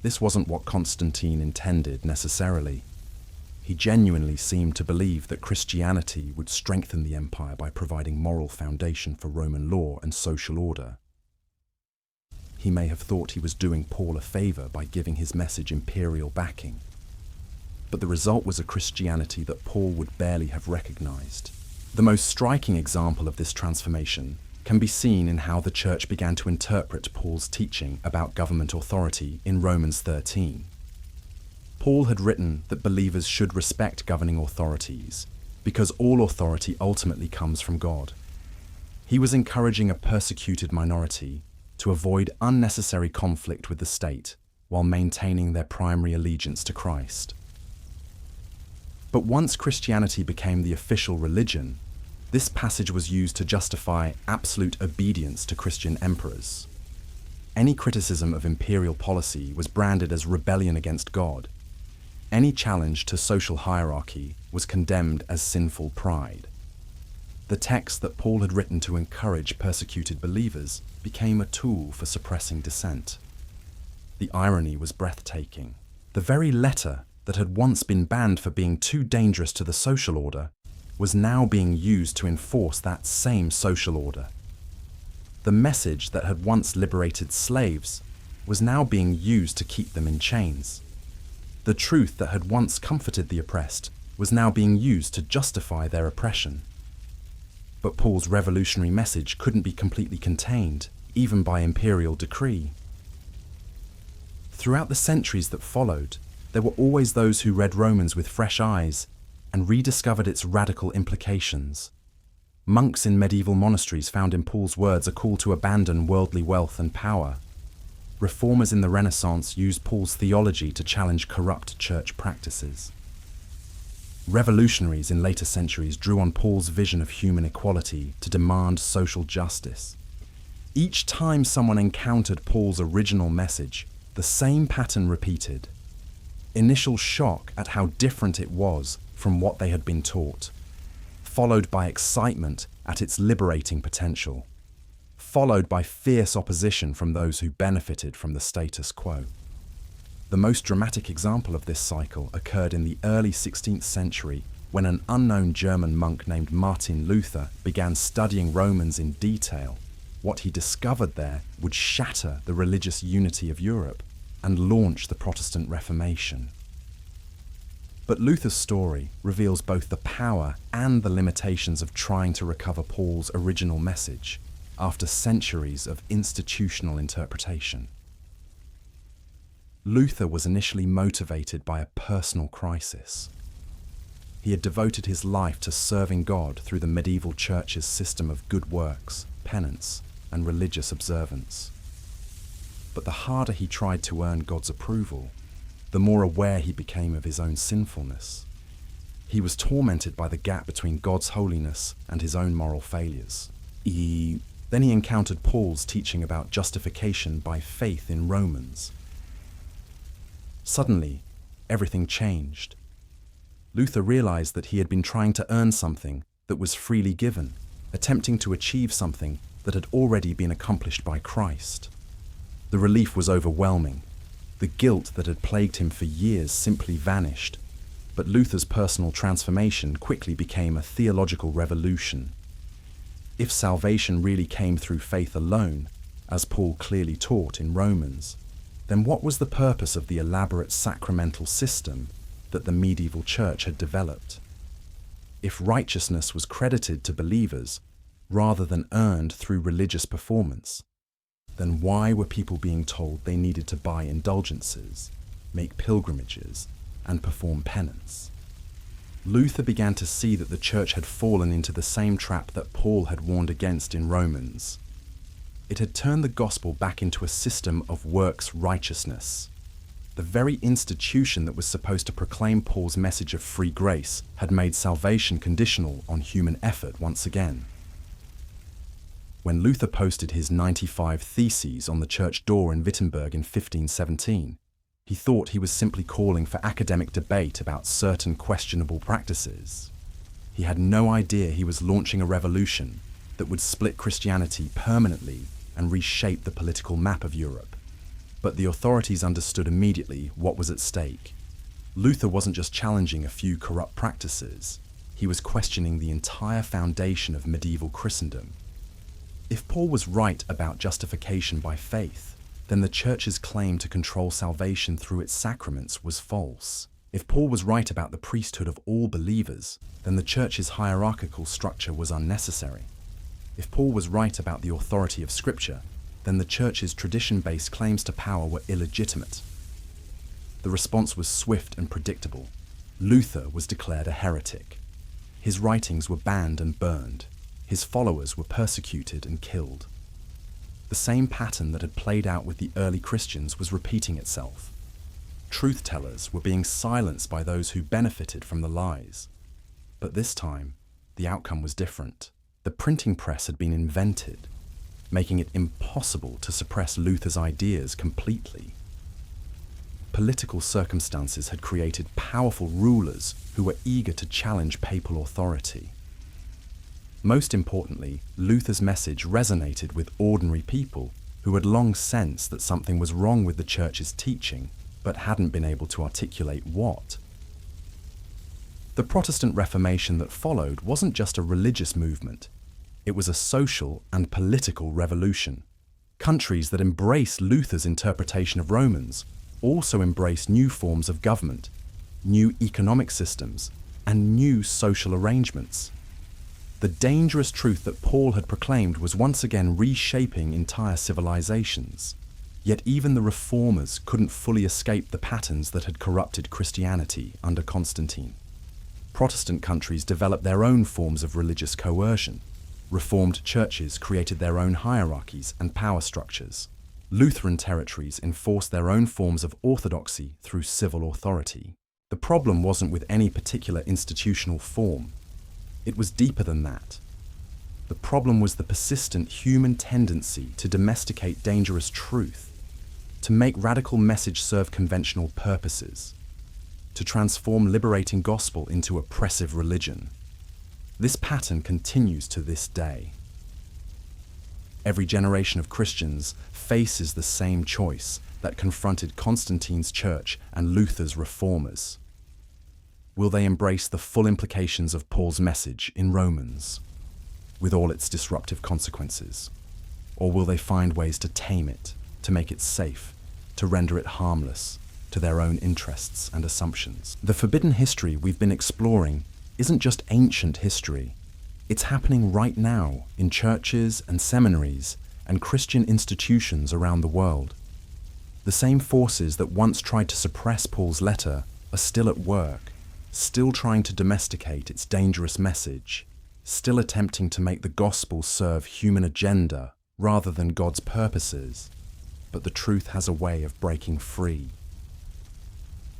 This wasn't what Constantine intended necessarily. He genuinely seemed to believe that Christianity would strengthen the empire by providing moral foundation for Roman law and social order. He may have thought he was doing Paul a favor by giving his message imperial backing. But the result was a Christianity that Paul would barely have recognized. The most striking example of this transformation can be seen in how the church began to interpret Paul's teaching about government authority in Romans 13. Paul had written that believers should respect governing authorities because all authority ultimately comes from God. He was encouraging a persecuted minority to avoid unnecessary conflict with the state while maintaining their primary allegiance to Christ. But once Christianity became the official religion, this passage was used to justify absolute obedience to Christian emperors. Any criticism of imperial policy was branded as rebellion against God. Any challenge to social hierarchy was condemned as sinful pride. The text that Paul had written to encourage persecuted believers became a tool for suppressing dissent. The irony was breathtaking. The very letter that had once been banned for being too dangerous to the social order was now being used to enforce that same social order. The message that had once liberated slaves was now being used to keep them in chains. The truth that had once comforted the oppressed was now being used to justify their oppression. But Paul's revolutionary message couldn't be completely contained, even by imperial decree. Throughout the centuries that followed, there were always those who read Romans with fresh eyes and rediscovered its radical implications. Monks in medieval monasteries found in Paul's words a call to abandon worldly wealth and power. Reformers in the Renaissance used Paul's theology to challenge corrupt church practices. Revolutionaries in later centuries drew on Paul's vision of human equality to demand social justice. Each time someone encountered Paul's original message, the same pattern repeated. Initial shock at how different it was from what they had been taught, followed by excitement at its liberating potential, followed by fierce opposition from those who benefited from the status quo. The most dramatic example of this cycle occurred in the early 16th century when an unknown German monk named Martin Luther began studying Romans in detail. What he discovered there would shatter the religious unity of Europe and launch the Protestant Reformation. But Luther's story reveals both the power and the limitations of trying to recover Paul's original message after centuries of institutional interpretation. Luther was initially motivated by a personal crisis. He had devoted his life to serving God through the medieval church's system of good works, penance, and religious observance. But the harder he tried to earn God's approval, the more aware he became of his own sinfulness. He was tormented by the gap between God's holiness and his own moral failures. Then he encountered Paul's teaching about justification by faith in Romans. Suddenly, everything changed. Luther realized that he had been trying to earn something that was freely given, attempting to achieve something that had already been accomplished by Christ. The relief was overwhelming. The guilt that had plagued him for years simply vanished, but Luther's personal transformation quickly became a theological revolution. If salvation really came through faith alone, as Paul clearly taught in Romans, then what was the purpose of the elaborate sacramental system that the medieval church had developed? If righteousness was credited to believers rather than earned through religious performance, then why were people being told they needed to buy indulgences, make pilgrimages, and perform penance? Luther began to see that the church had fallen into the same trap that Paul had warned against in Romans. It had turned the gospel back into a system of works righteousness. The very institution that was supposed to proclaim Paul's message of free grace had made salvation conditional on human effort once again. When Luther posted his 95 Theses on the church door in Wittenberg in 1517, he thought he was simply calling for academic debate about certain questionable practices. He had no idea he was launching a revolution that would split Christianity permanently and reshape the political map of Europe. But the authorities understood immediately what was at stake. Luther wasn't just challenging a few corrupt practices, he was questioning the entire foundation of medieval Christendom. If Paul was right about justification by faith, then the church's claim to control salvation through its sacraments was false. If Paul was right about the priesthood of all believers, then the church's hierarchical structure was unnecessary. If Paul was right about the authority of Scripture, then the church's tradition-based claims to power were illegitimate. The response was swift and predictable. Luther was declared a heretic. His writings were banned and burned. His followers were persecuted and killed. The same pattern that had played out with the early Christians was repeating itself. Truth-tellers were being silenced by those who benefited from the lies. But this time, the outcome was different. The printing press had been invented, making it impossible to suppress Luther's ideas completely. Political circumstances had created powerful rulers who were eager to challenge papal authority. Most importantly, Luther's message resonated with ordinary people who had long sensed that something was wrong with the Church's teaching, but hadn't been able to articulate what. The Protestant Reformation that followed wasn't just a religious movement, it was a social and political revolution. Countries that embraced Luther's interpretation of Romans also embraced new forms of government, new economic systems, and new social arrangements. The dangerous truth that Paul had proclaimed was once again reshaping entire civilizations. Yet even the reformers couldn't fully escape the patterns that had corrupted Christianity under Constantine. Protestant countries developed their own forms of religious coercion. Reformed churches created their own hierarchies and power structures. Lutheran territories enforced their own forms of orthodoxy through civil authority. The problem wasn't with any particular institutional form. It was deeper than that. The problem was the persistent human tendency to domesticate dangerous truth, to make radical message serve conventional purposes, to transform liberating gospel into oppressive religion. This pattern continues to this day. Every generation of Christians faces the same choice that confronted Constantine's church and Luther's reformers. Will they embrace the full implications of Paul's message in Romans, with all its disruptive consequences? Or will they find ways to tame it, to make it safe, to render it harmless to their own interests and assumptions? The forbidden history we've been exploring isn't just ancient history. It's happening right now in churches and seminaries and Christian institutions around the world. The same forces that once tried to suppress Paul's letter are still at work, still trying to domesticate its dangerous message, still attempting to make the gospel serve human agenda rather than God's purposes. But the truth has a way of breaking free.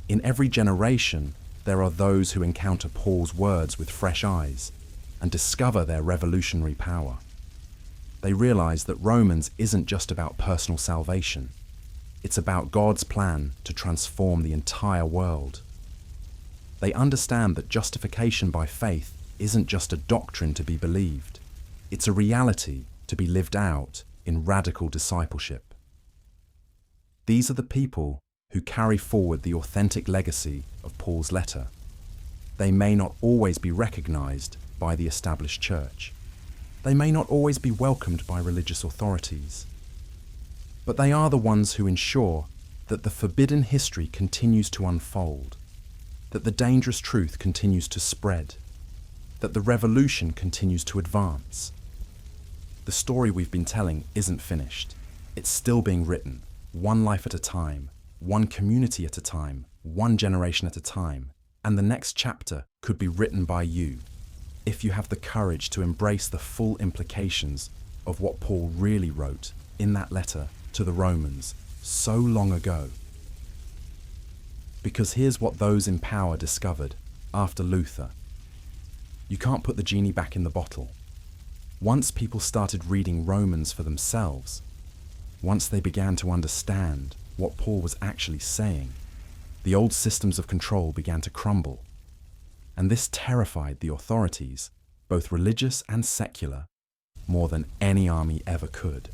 In every generation, there are those who encounter Paul's words with fresh eyes and discover their revolutionary power. They realize that Romans isn't just about personal salvation. It's about God's plan to transform the entire world. They understand that justification by faith isn't just a doctrine to be believed. It's a reality to be lived out in radical discipleship. These are the people who carry forward the authentic legacy of Paul's letter. They may not always be recognized by the established church. They may not always be welcomed by religious authorities. But they are the ones who ensure that the forbidden history continues to unfold, that the dangerous truth continues to spread, that the revolution continues to advance. The story we've been telling isn't finished. It's still being written, one life at a time, one community at a time, one generation at a time, and the next chapter could be written by you, if you have the courage to embrace the full implications of what Paul really wrote in that letter to the Romans so long ago. Because here's what those in power discovered after Luther. You can't put the genie back in the bottle. Once people started reading Romans for themselves, once they began to understand what Paul was actually saying, the old systems of control began to crumble. And this terrified the authorities, both religious and secular, more than any army ever could.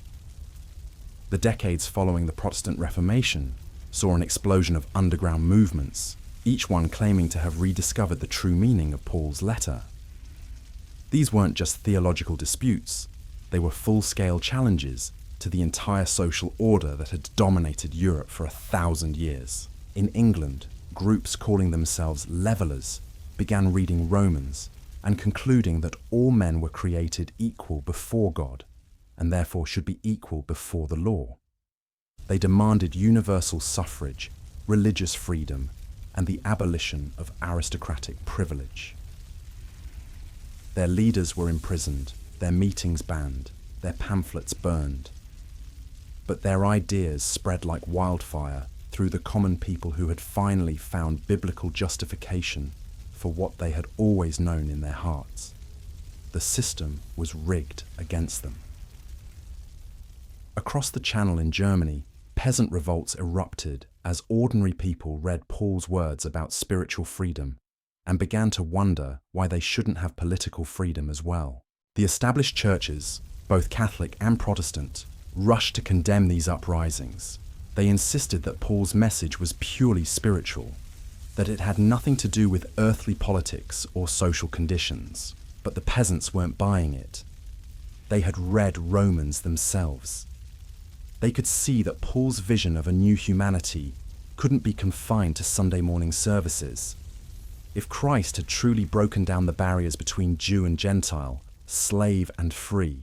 The decades following the Protestant Reformation saw an explosion of underground movements, each one claiming to have rediscovered the true meaning of Paul's letter. These weren't just theological disputes, they were full-scale challenges to the entire social order that had dominated Europe for 1,000 years. In England, groups calling themselves levelers began reading Romans and concluding that all men were created equal before God and therefore should be equal before the law. They demanded universal suffrage, religious freedom, and the abolition of aristocratic privilege. Their leaders were imprisoned, their meetings banned, their pamphlets burned. But their ideas spread like wildfire through the common people who had finally found biblical justification for what they had always known in their hearts. The system was rigged against them. Across the Channel in Germany, peasant revolts erupted as ordinary people read Paul's words about spiritual freedom and began to wonder why they shouldn't have political freedom as well. The established churches, both Catholic and Protestant, rushed to condemn these uprisings. They insisted that Paul's message was purely spiritual, that it had nothing to do with earthly politics or social conditions. But the peasants weren't buying it. They had read Romans themselves. They could see that Paul's vision of a new humanity couldn't be confined to Sunday morning services. If Christ had truly broken down the barriers between Jew and Gentile, slave and free,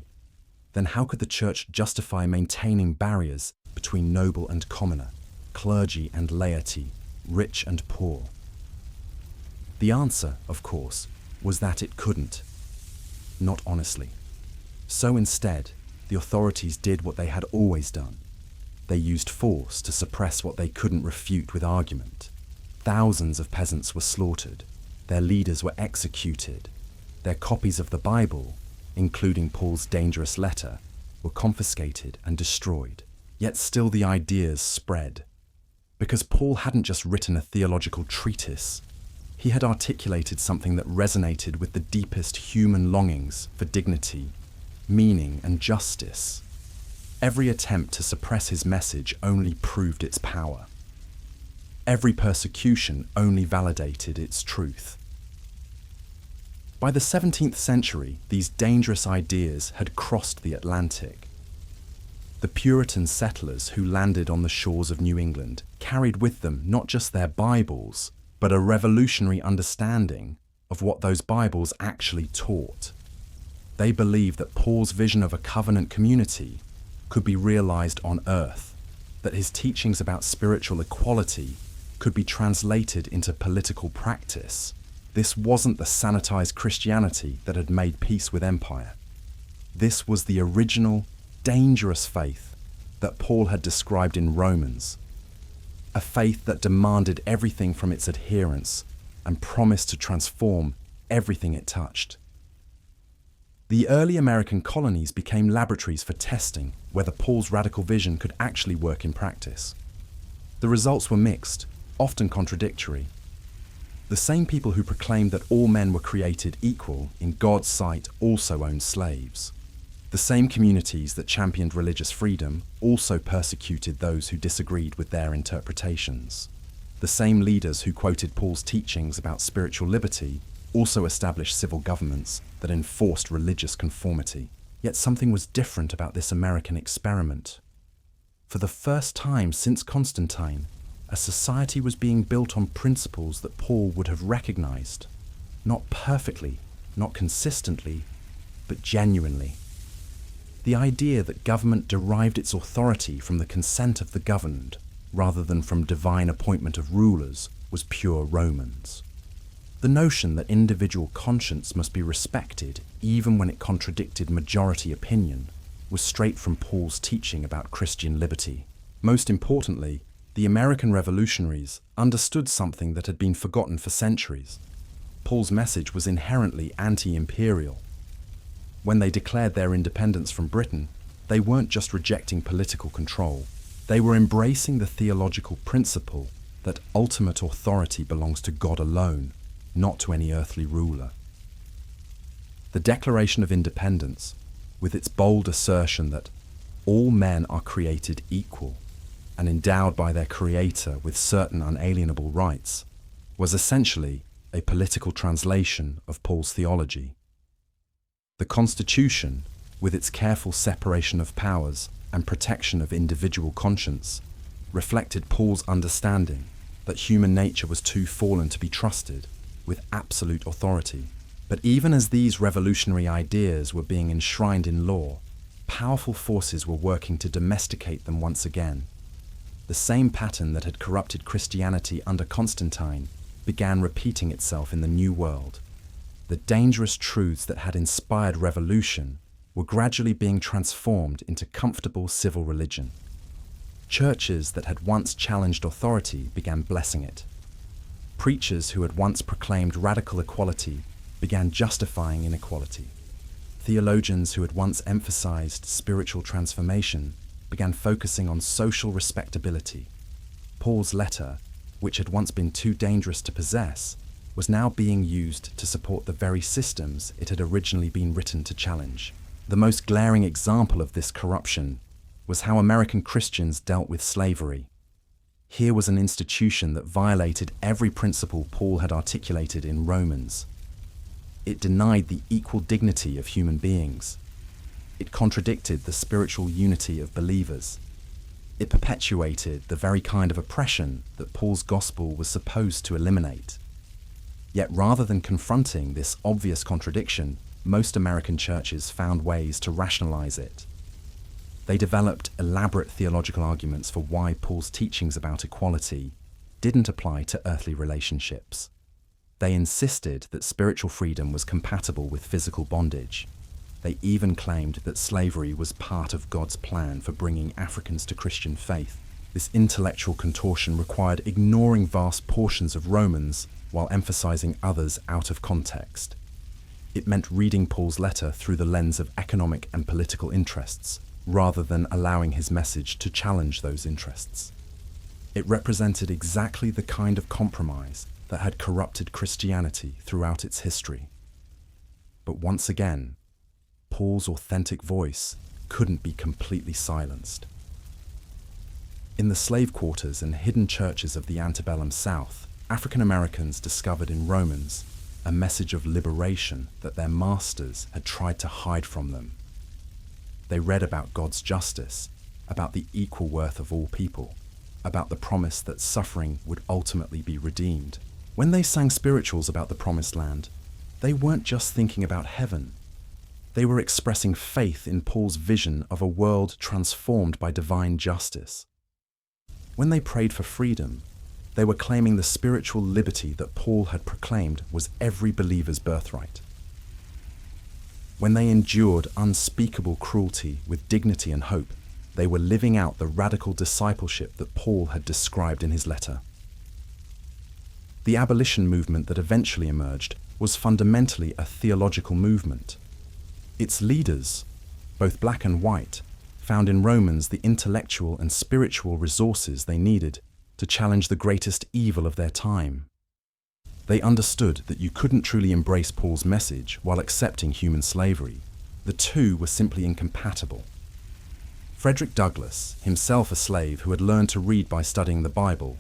then how could the church justify maintaining barriers between noble and commoner, clergy and laity, rich and poor? The answer, of course, was that it couldn't. Not honestly. So instead, the authorities did what they had always done. They used force to suppress what they couldn't refute with argument. Thousands of peasants were slaughtered. Their leaders were executed. Their copies of the Bible, including Paul's dangerous letter, were confiscated and destroyed. Yet still the ideas spread. Because Paul hadn't just written a theological treatise, he had articulated something that resonated with the deepest human longings for dignity, meaning, and justice. Every attempt to suppress his message only proved its power. Every persecution only validated its truth. By the 17th century, these dangerous ideas had crossed the Atlantic. The Puritan settlers who landed on the shores of New England carried with them not just their Bibles, but a revolutionary understanding of what those Bibles actually taught. They believed that Paul's vision of a covenant community could be realized on earth, that his teachings about spiritual equality could be translated into political practice. This wasn't the sanitized Christianity that had made peace with empire. This was the original, dangerous faith that Paul had described in Romans, a faith that demanded everything from its adherents and promised to transform everything it touched. The early American colonies became laboratories for testing whether Paul's radical vision could actually work in practice. The results were mixed, often contradictory. The same people who proclaimed that all men were created equal in God's sight also owned slaves. The same communities that championed religious freedom also persecuted those who disagreed with their interpretations. The same leaders who quoted Paul's teachings about spiritual liberty also established civil governments that enforced religious conformity. Yet something was different about this American experiment. For the first time since Constantine, a society was being built on principles that Paul would have recognized, not perfectly, not consistently, but genuinely. The idea that government derived its authority from the consent of the governed, rather than from divine appointment of rulers, was pure Romans. The notion that individual conscience must be respected even when it contradicted majority opinion was straight from Paul's teaching about Christian liberty. Most importantly, the American revolutionaries understood something that had been forgotten for centuries. Paul's message was inherently anti-imperial. When they declared their independence from Britain, they weren't just rejecting political control. They were embracing the theological principle that ultimate authority belongs to God alone, not to any earthly ruler. The Declaration of Independence, with its bold assertion that all men are created equal and endowed by their Creator with certain unalienable rights, was essentially a political translation of Paul's theology. The Constitution, with its careful separation of powers and protection of individual conscience, reflected Paul's understanding that human nature was too fallen to be trusted with absolute authority. But even as these revolutionary ideas were being enshrined in law, powerful forces were working to domesticate them once again. The same pattern that had corrupted Christianity under Constantine began repeating itself in the New World. The dangerous truths that had inspired revolution were gradually being transformed into comfortable civil religion. Churches that had once challenged authority began blessing it. Preachers who had once proclaimed radical equality began justifying inequality. Theologians who had once emphasized spiritual transformation began focusing on social respectability. Paul's letter, which had once been too dangerous to possess, was now being used to support the very systems it had originally been written to challenge. The most glaring example of this corruption was how American Christians dealt with slavery. Here was an institution that violated every principle Paul had articulated in Romans. It denied the equal dignity of human beings. It contradicted the spiritual unity of believers. It perpetuated the very kind of oppression that Paul's gospel was supposed to eliminate. Yet rather than confronting this obvious contradiction, most American churches found ways to rationalize it. They developed elaborate theological arguments for why Paul's teachings about equality didn't apply to earthly relationships. They insisted that spiritual freedom was compatible with physical bondage. They even claimed that slavery was part of God's plan for bringing Africans to Christian faith. This intellectual contortion required ignoring vast portions of Romans while emphasizing others out of context. It meant reading Paul's letter through the lens of economic and political interests, rather than allowing his message to challenge those interests. It represented exactly the kind of compromise that had corrupted Christianity throughout its history. But once again, Paul's authentic voice couldn't be completely silenced. In the slave quarters and hidden churches of the antebellum South, African Americans discovered in Romans a message of liberation that their masters had tried to hide from them. They read about God's justice, about the equal worth of all people, about the promise that suffering would ultimately be redeemed. When they sang spirituals about the promised land, they weren't just thinking about heaven. They were expressing faith in Paul's vision of a world transformed by divine justice. When they prayed for freedom, they were claiming the spiritual liberty that Paul had proclaimed was every believer's birthright. When they endured unspeakable cruelty with dignity and hope, they were living out the radical discipleship that Paul had described in his letter. The abolition movement that eventually emerged was fundamentally a theological movement. Its leaders, both black and white, found in Romans the intellectual and spiritual resources they needed to challenge the greatest evil of their time. They understood that you couldn't truly embrace Paul's message while accepting human slavery. The two were simply incompatible. Frederick Douglass, himself a slave who had learned to read by studying the Bible,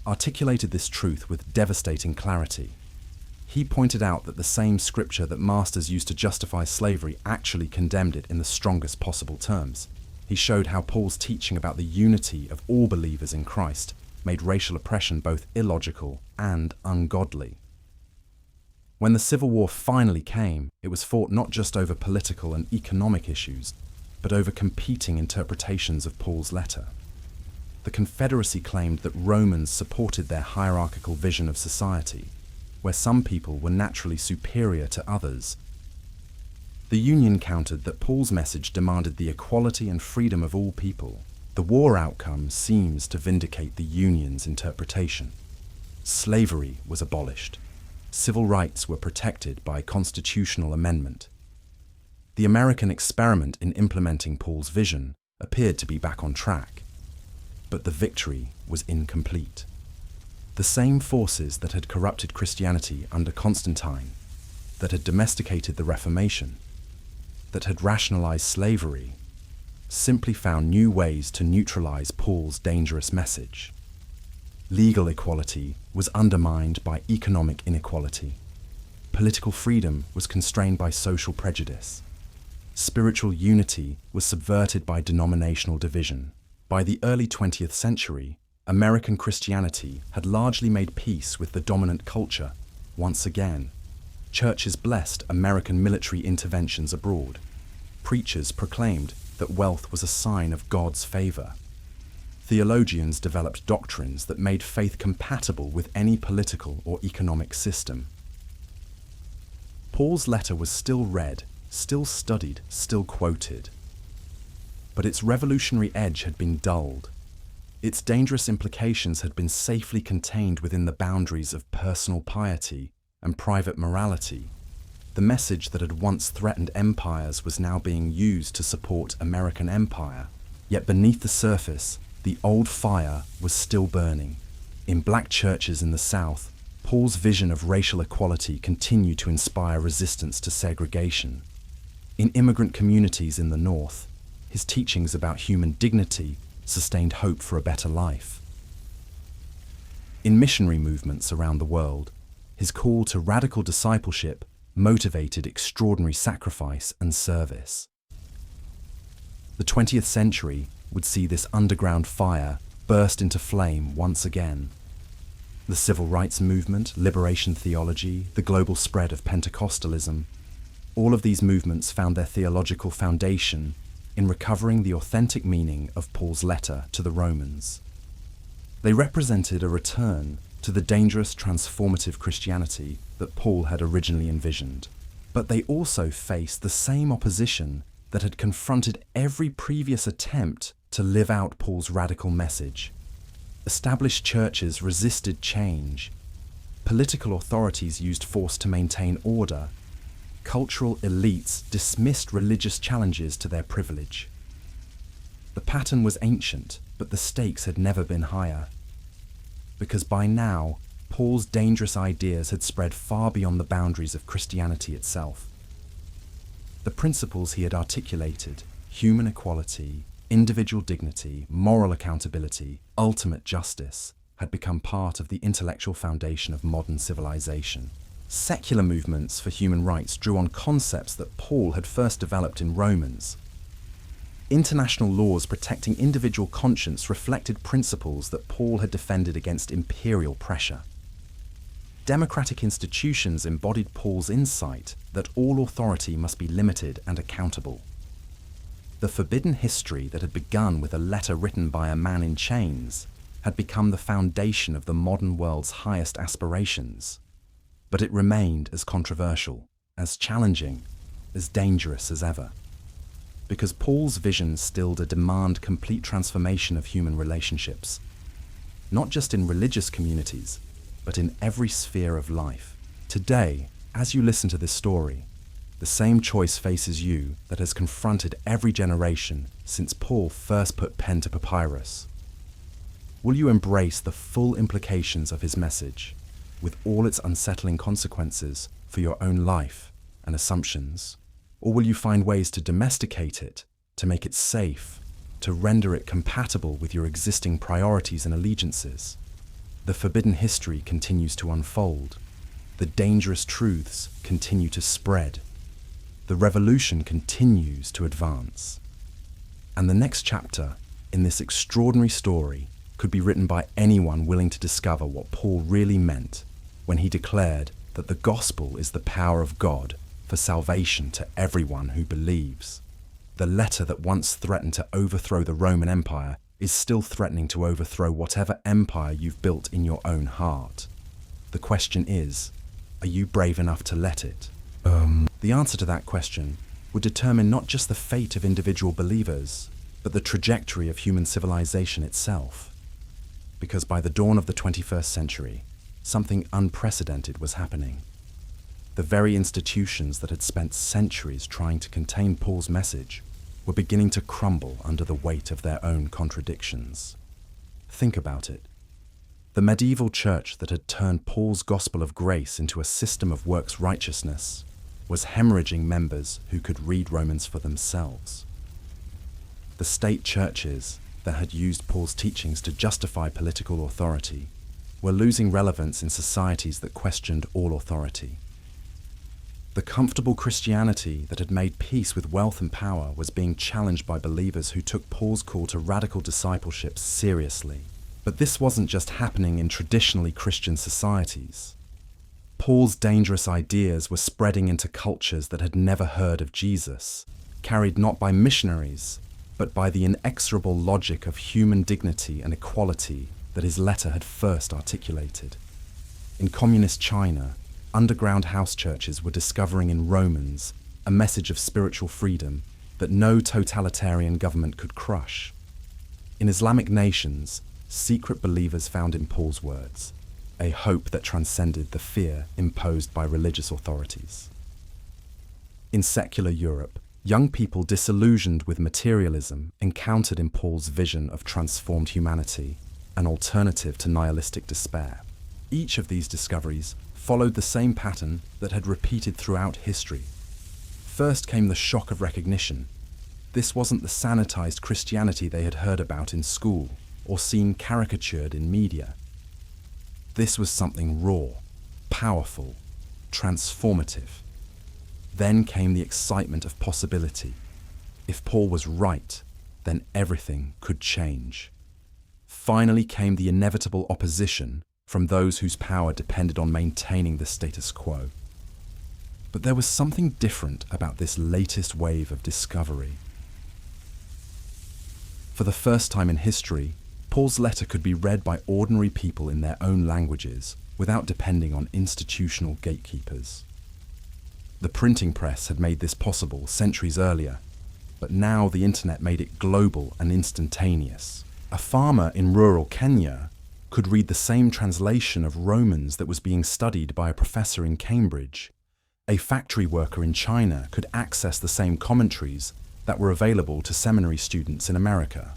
articulated this truth with devastating clarity. He pointed out that the same scripture that masters used to justify slavery actually condemned it in the strongest possible terms. He showed how Paul's teaching about the unity of all believers in Christ made racial oppression both illogical and ungodly. When the Civil War finally came, it was fought not just over political and economic issues, but over competing interpretations of Paul's letter. The Confederacy claimed that Romans supported their hierarchical vision of society, where some people were naturally superior to others. The Union countered that Paul's message demanded the equality and freedom of all people. The war outcome seems to vindicate the Union's interpretation. Slavery was abolished. Civil rights were protected by constitutional amendment. The American experiment in implementing Paul's vision appeared to be back on track, but the victory was incomplete. The same forces that had corrupted Christianity under Constantine, that had domesticated the Reformation, that had rationalized slavery, simply found new ways to neutralize Paul's dangerous message. Legal equality was undermined by economic inequality. Political freedom was constrained by social prejudice. Spiritual unity was subverted by denominational division. By the early 20th century, American Christianity had largely made peace with the dominant culture. Once again, churches blessed American military interventions abroad. Preachers proclaimed that wealth was a sign of God's favor. Theologians developed doctrines that made faith compatible with any political or economic system. Paul's letter was still read, still studied, still quoted. But its revolutionary edge had been dulled. Its dangerous implications had been safely contained within the boundaries of personal piety and private morality. The message that had once threatened empires was now being used to support American empire. Yet beneath the surface, the old fire was still burning. In black churches in the South, Paul's vision of racial equality continued to inspire resistance to segregation. In immigrant communities in the North, his teachings about human dignity sustained hope for a better life. In missionary movements around the world, his call to radical discipleship motivated extraordinary sacrifice and service. The 20th century would see this underground fire burst into flame once again. The civil rights movement, liberation theology, the global spread of Pentecostalism, all of these movements found their theological foundation in recovering the authentic meaning of Paul's letter to the Romans. They represented a return to the dangerous transformative Christianity that Paul had originally envisioned. But they also faced the same opposition that had confronted every previous attempt to live out Paul's radical message. Established churches resisted change. Political authorities used force to maintain order. Cultural elites dismissed religious challenges to their privilege. The pattern was ancient, but the stakes had never been higher. Because by now, Paul's dangerous ideas had spread far beyond the boundaries of Christianity itself. The principles he had articulated, human equality, individual dignity, moral accountability, ultimate justice, had become part of the intellectual foundation of modern civilization. Secular movements for human rights drew on concepts that Paul had first developed in Romans. International laws protecting individual conscience reflected principles that Paul had defended against imperial pressure. Democratic institutions embodied Paul's insight that all authority must be limited and accountable. The forbidden history that had begun with a letter written by a man in chains had become the foundation of the modern world's highest aspirations. But it remained as controversial, as challenging, as dangerous as ever. Because Paul's vision still demand complete transformation of human relationships, not just in religious communities, but in every sphere of life. Today, as you listen to this story, the same choice faces you that has confronted every generation since Paul first put pen to papyrus. Will you embrace the full implications of his message, with all its unsettling consequences for your own life and assumptions? Or will you find ways to domesticate it, to make it safe, to render it compatible with your existing priorities and allegiances? The forbidden history continues to unfold. The dangerous truths continue to spread. The revolution continues to advance. And the next chapter in this extraordinary story could be written by anyone willing to discover what Paul really meant when he declared that the gospel is the power of God for salvation to everyone who believes. The letter that once threatened to overthrow the Roman Empire is still threatening to overthrow whatever empire you've built in your own heart. The question is, are you brave enough to let it? The answer to that question would determine not just the fate of individual believers, but the trajectory of human civilization itself. Because by the dawn of the 21st century, something unprecedented was happening. The very institutions that had spent centuries trying to contain Paul's message were beginning to crumble under the weight of their own contradictions. Think about it. The medieval church that had turned Paul's gospel of grace into a system of works righteousness was hemorrhaging members who could read Romans for themselves. The state churches that had used Paul's teachings to justify political authority were losing relevance in societies that questioned all authority. The comfortable Christianity that had made peace with wealth and power was being challenged by believers who took Paul's call to radical discipleship seriously. But this wasn't just happening in traditionally Christian societies. Paul's dangerous ideas were spreading into cultures that had never heard of Jesus, carried not by missionaries, but by the inexorable logic of human dignity and equality that his letter had first articulated. In communist China, underground house churches were discovering in Romans a message of spiritual freedom that no totalitarian government could crush. In Islamic nations, secret believers found in Paul's words a hope that transcended the fear imposed by religious authorities. In secular Europe, young people disillusioned with materialism encountered in Paul's vision of transformed humanity an alternative to nihilistic despair. Each of these discoveries followed the same pattern that had repeated throughout history. First came the shock of recognition. This wasn't the sanitized Christianity they had heard about in school or seen caricatured in media. This was something raw, powerful, transformative. Then came the excitement of possibility. If Paul was right, then everything could change. Finally came the inevitable opposition from those whose power depended on maintaining the status quo. But there was something different about this latest wave of discovery. For the first time in history, Paul's letter could be read by ordinary people in their own languages without depending on institutional gatekeepers. The printing press had made this possible centuries earlier, but now the internet made it global and instantaneous. A farmer in rural Kenya could read the same translation of Romans that was being studied by a professor in Cambridge. A factory worker in China could access the same commentaries that were available to seminary students in America.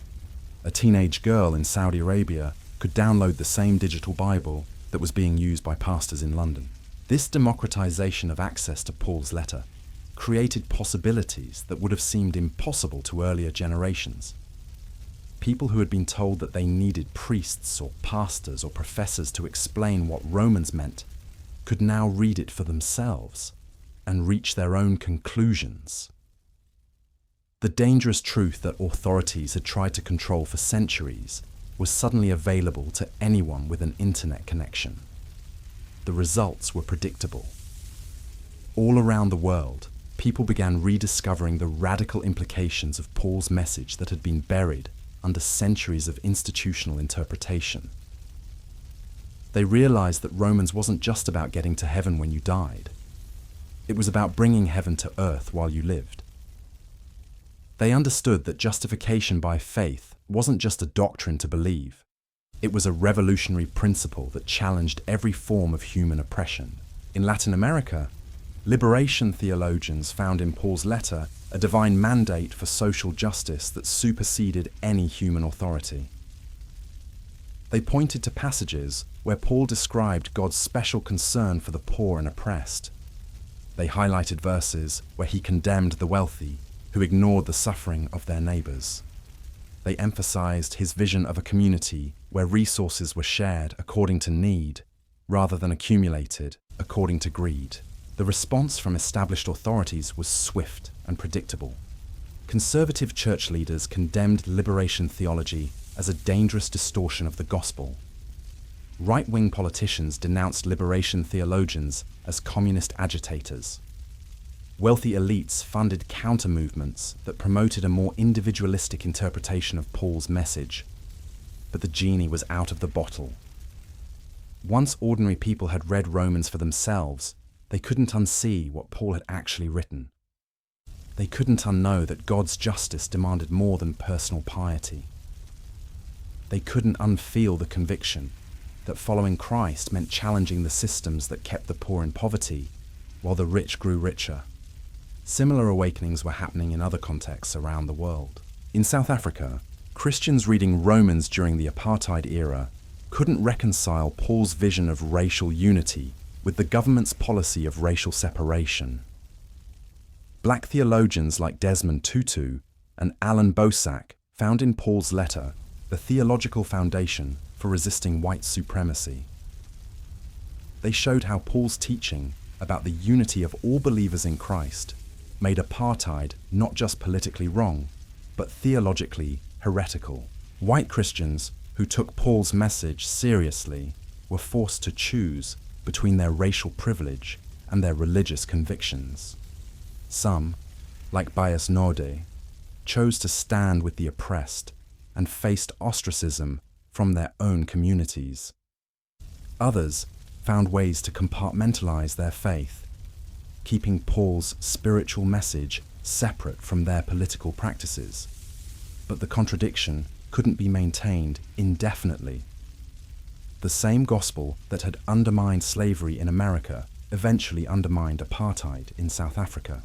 A teenage girl in Saudi Arabia could download the same digital Bible that was being used by pastors in London. This democratization of access to Paul's letter created possibilities that would have seemed impossible to earlier generations. People who had been told that they needed priests or pastors or professors to explain what Romans meant could now read it for themselves and reach their own conclusions. The dangerous truth that authorities had tried to control for centuries was suddenly available to anyone with an internet connection. The results were predictable. All around the world, people began rediscovering the radical implications of Paul's message that had been buried under centuries of institutional interpretation. They realized that Romans wasn't just about getting to heaven when you died. It was about bringing heaven to earth while you lived. They understood that justification by faith wasn't just a doctrine to believe. It was a revolutionary principle that challenged every form of human oppression. In Latin America, liberation theologians found in Paul's letter a divine mandate for social justice that superseded any human authority. They pointed to passages where Paul described God's special concern for the poor and oppressed. They highlighted verses where he condemned the wealthy who ignored the suffering of their neighbors. They emphasized his vision of a community where resources were shared according to need rather than accumulated according to greed. The response from established authorities was swift and predictable. Conservative church leaders condemned liberation theology as a dangerous distortion of the gospel. Right-wing politicians denounced liberation theologians as communist agitators. Wealthy elites funded counter-movements that promoted a more individualistic interpretation of Paul's message. But the genie was out of the bottle. Once ordinary people had read Romans for themselves, they couldn't unsee what Paul had actually written. They couldn't unknow that God's justice demanded more than personal piety. They couldn't unfeel the conviction that following Christ meant challenging the systems that kept the poor in poverty while the rich grew richer. Similar awakenings were happening in other contexts around the world. In South Africa, Christians reading Romans during the apartheid era couldn't reconcile Paul's vision of racial unity with the government's policy of racial separation. Black theologians like Desmond Tutu and Alan Bosak found in Paul's letter the theological foundation for resisting white supremacy. They showed how Paul's teaching about the unity of all believers in Christ made apartheid not just politically wrong, but theologically heretical. White Christians who took Paul's message seriously were forced to choose between their racial privilege and their religious convictions. Some, like Bias Norde, chose to stand with the oppressed and faced ostracism from their own communities. Others found ways to compartmentalize their faith, keeping Paul's spiritual message separate from their political practices. But the contradiction couldn't be maintained indefinitely. The same gospel that had undermined slavery in America eventually undermined apartheid in South Africa.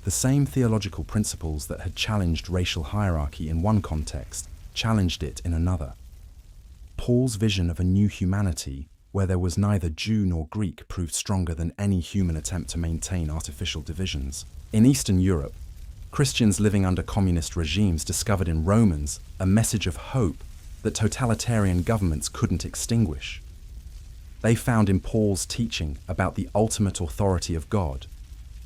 The same theological principles that had challenged racial hierarchy in one context challenged it in another. Paul's vision of a new humanity where there was neither Jew nor Greek proved stronger than any human attempt to maintain artificial divisions. In Eastern Europe, Christians living under communist regimes discovered in Romans a message of hope that totalitarian governments couldn't extinguish. They found in Paul's teaching about the ultimate authority of God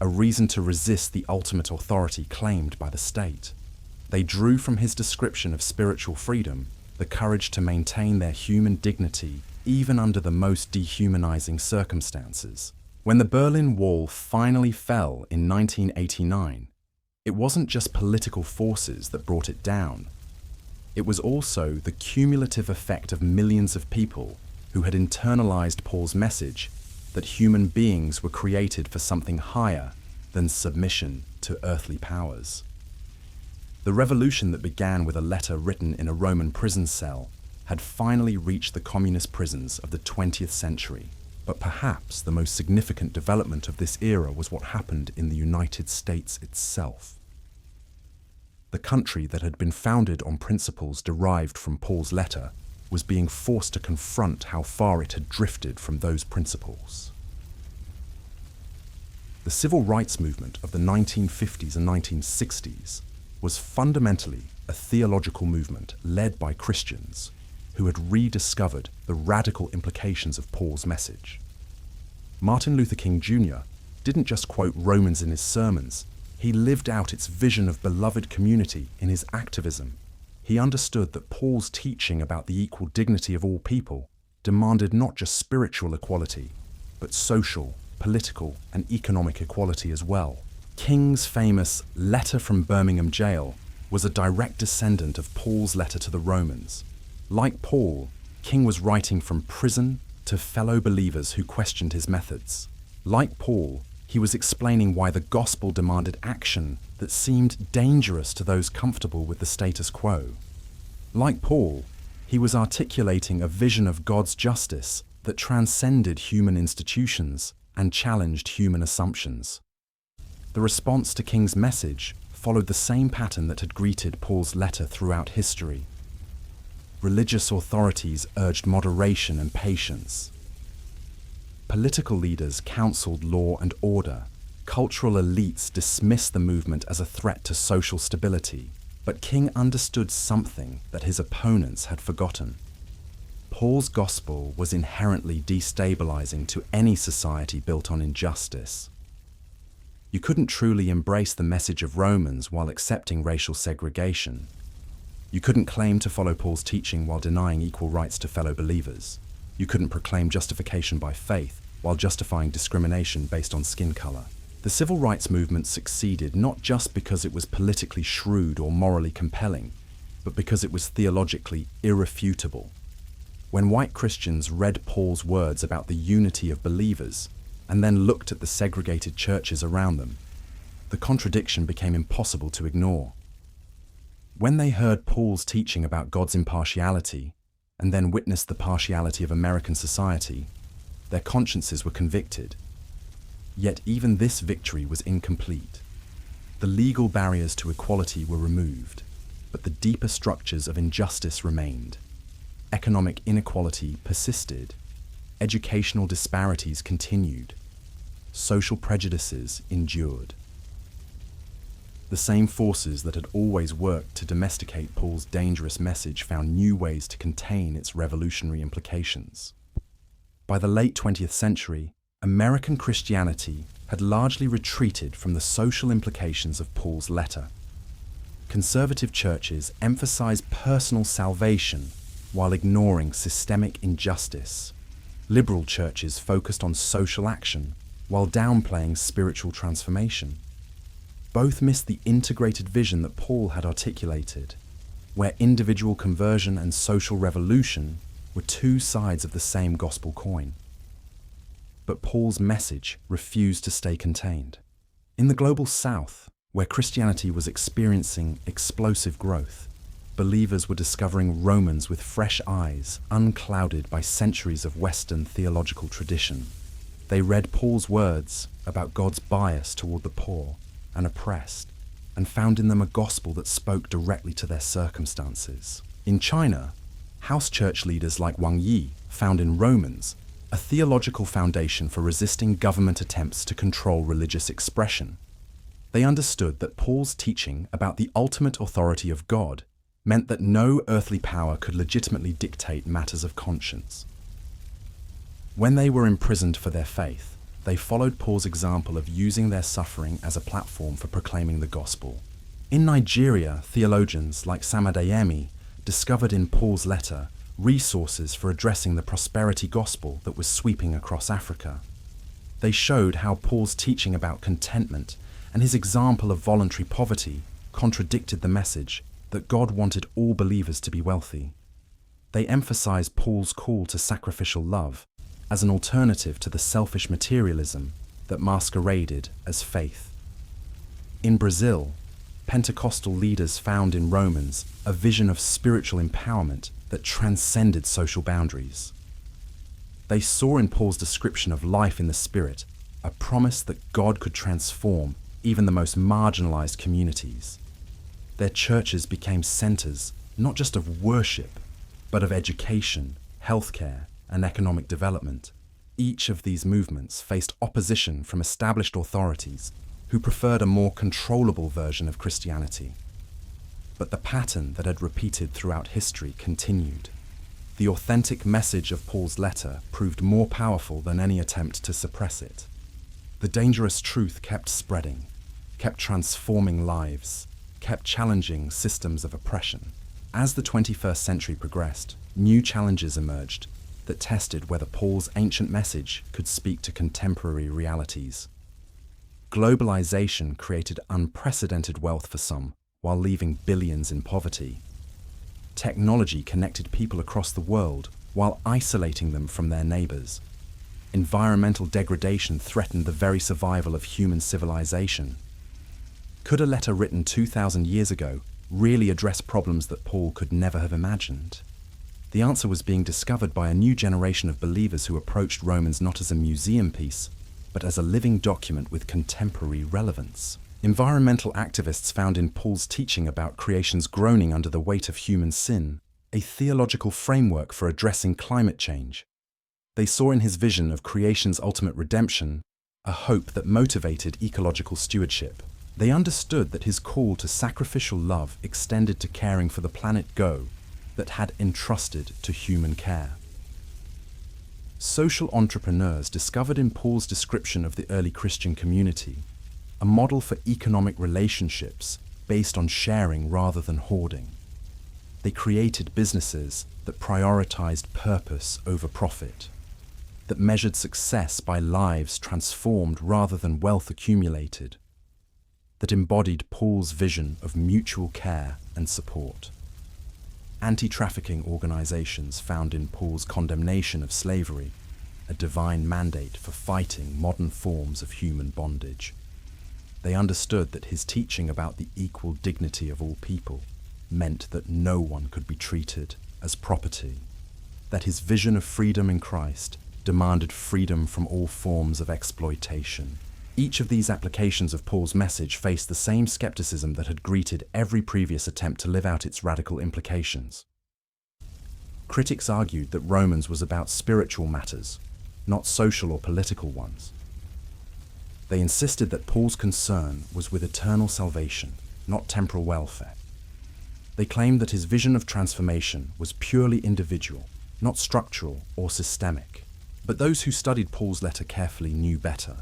a reason to resist the ultimate authority claimed by the state. They drew from his description of spiritual freedom the courage to maintain their human dignity even under the most dehumanizing circumstances. When the Berlin Wall finally fell in 1989, it wasn't just political forces that brought it down. It was also the cumulative effect of millions of people who had internalized Paul's message that human beings were created for something higher than submission to earthly powers. The revolution that began with a letter written in a Roman prison cell had finally reached the communist prisons of the 20th century. But perhaps the most significant development of this era was what happened in the United States itself. The country that had been founded on principles derived from Paul's letter was being forced to confront how far it had drifted from those principles. The civil rights movement of the 1950s and 1960s was fundamentally a theological movement led by Christians who had rediscovered the radical implications of Paul's message. Martin Luther King Jr. didn't just quote Romans in his sermons, he lived out its vision of beloved community in his activism. He understood that Paul's teaching about the equal dignity of all people demanded not just spiritual equality, but social, political, and economic equality as well. King's famous letter from Birmingham jail was a direct descendant of Paul's letter to the Romans. Like Paul, King was writing from prison to fellow believers who questioned his methods. Like Paul, he was explaining why the gospel demanded action that seemed dangerous to those comfortable with the status quo. Like Paul, he was articulating a vision of God's justice that transcended human institutions and challenged human assumptions. The response to King's message followed the same pattern that had greeted Paul's letter throughout history. Religious authorities urged moderation and patience. Political leaders counseled law and order. Cultural elites dismissed the movement as a threat to social stability. But King understood something that his opponents had forgotten. Paul's gospel was inherently destabilizing to any society built on injustice. You couldn't truly embrace the message of Romans while accepting racial segregation. You couldn't claim to follow Paul's teaching while denying equal rights to fellow believers. You couldn't proclaim justification by faith while justifying discrimination based on skin color. The civil rights movement succeeded not just because it was politically shrewd or morally compelling, but because it was theologically irrefutable. When white Christians read Paul's words about the unity of believers and then looked at the segregated churches around them, the contradiction became impossible to ignore. When they heard Paul's teaching about God's impartiality and then witnessed the partiality of American society, their consciences were convicted. Yet even this victory was incomplete. The legal barriers to equality were removed, but the deeper structures of injustice remained. Economic inequality persisted. Educational disparities continued. Social prejudices endured. The same forces that had always worked to domesticate Paul's dangerous message found new ways to contain its revolutionary implications. By the late 20th century, American Christianity had largely retreated from the social implications of Paul's letter. Conservative churches emphasized personal salvation while ignoring systemic injustice. Liberal churches focused on social action while downplaying spiritual transformation. Both missed the integrated vision that Paul had articulated, where individual conversion and social revolution were two sides of the same gospel coin. But Paul's message refused to stay contained. In the global South, where Christianity was experiencing explosive growth, believers were discovering Romans with fresh eyes, unclouded by centuries of Western theological tradition. They read Paul's words about God's bias toward the poor and oppressed, and found in them a gospel that spoke directly to their circumstances. In China, House church leaders like Wang Yi found in Romans a theological foundation for resisting government attempts to control religious expression. They understood that Paul's teaching about the ultimate authority of God meant that no earthly power could legitimately dictate matters of conscience. When they were imprisoned for their faith, they followed Paul's example of using their suffering as a platform for proclaiming the gospel. In Nigeria, theologians like Sam Adeyemi discovered in Paul's letter resources for addressing the prosperity gospel that was sweeping across Africa. They showed how Paul's teaching about contentment and his example of voluntary poverty contradicted the message that God wanted all believers to be wealthy. They emphasized Paul's call to sacrificial love as an alternative to the selfish materialism that masqueraded as faith. In Brazil, Pentecostal leaders found in Romans a vision of spiritual empowerment that transcended social boundaries. They saw in Paul's description of life in the Spirit a promise that God could transform even the most marginalized communities. Their churches became centers not just of worship, but of education, healthcare, and economic development. Each of these movements faced opposition from established authorities who preferred a more controllable version of Christianity. But the pattern that had repeated throughout history continued. The authentic message of Paul's letter proved more powerful than any attempt to suppress it. The dangerous truth kept spreading, kept transforming lives, kept challenging systems of oppression. As the 21st century progressed, new challenges emerged that tested whether Paul's ancient message could speak to contemporary realities. Globalization created unprecedented wealth for some, while leaving billions in poverty. Technology connected people across the world, while isolating them from their neighbors. Environmental degradation threatened the very survival of human civilization. Could a letter written 2,000 years ago really address problems that Paul could never have imagined? The answer was being discovered by a new generation of believers who approached Romans not as a museum piece, but as a living document with contemporary relevance. Environmental activists found in Paul's teaching about creation's groaning under the weight of human sin a theological framework for addressing climate change. They saw in his vision of creation's ultimate redemption a hope that motivated ecological stewardship. They understood that his call to sacrificial love extended to caring for the planet Go that had entrusted to human care. Social entrepreneurs discovered in Paul's description of the early Christian community a model for economic relationships based on sharing rather than hoarding. They created businesses that prioritized purpose over profit, that measured success by lives transformed rather than wealth accumulated, that embodied Paul's vision of mutual care and support. Anti-trafficking organizations found in Paul's condemnation of slavery a divine mandate for fighting modern forms of human bondage. They understood that his teaching about the equal dignity of all people meant that no one could be treated as property, that his vision of freedom in Christ demanded freedom from all forms of exploitation. Each of these applications of Paul's message faced the same skepticism that had greeted every previous attempt to live out its radical implications. Critics argued that Romans was about spiritual matters, not social or political ones. They insisted that Paul's concern was with eternal salvation, not temporal welfare. They claimed that his vision of transformation was purely individual, not structural or systemic. But those who studied Paul's letter carefully knew better.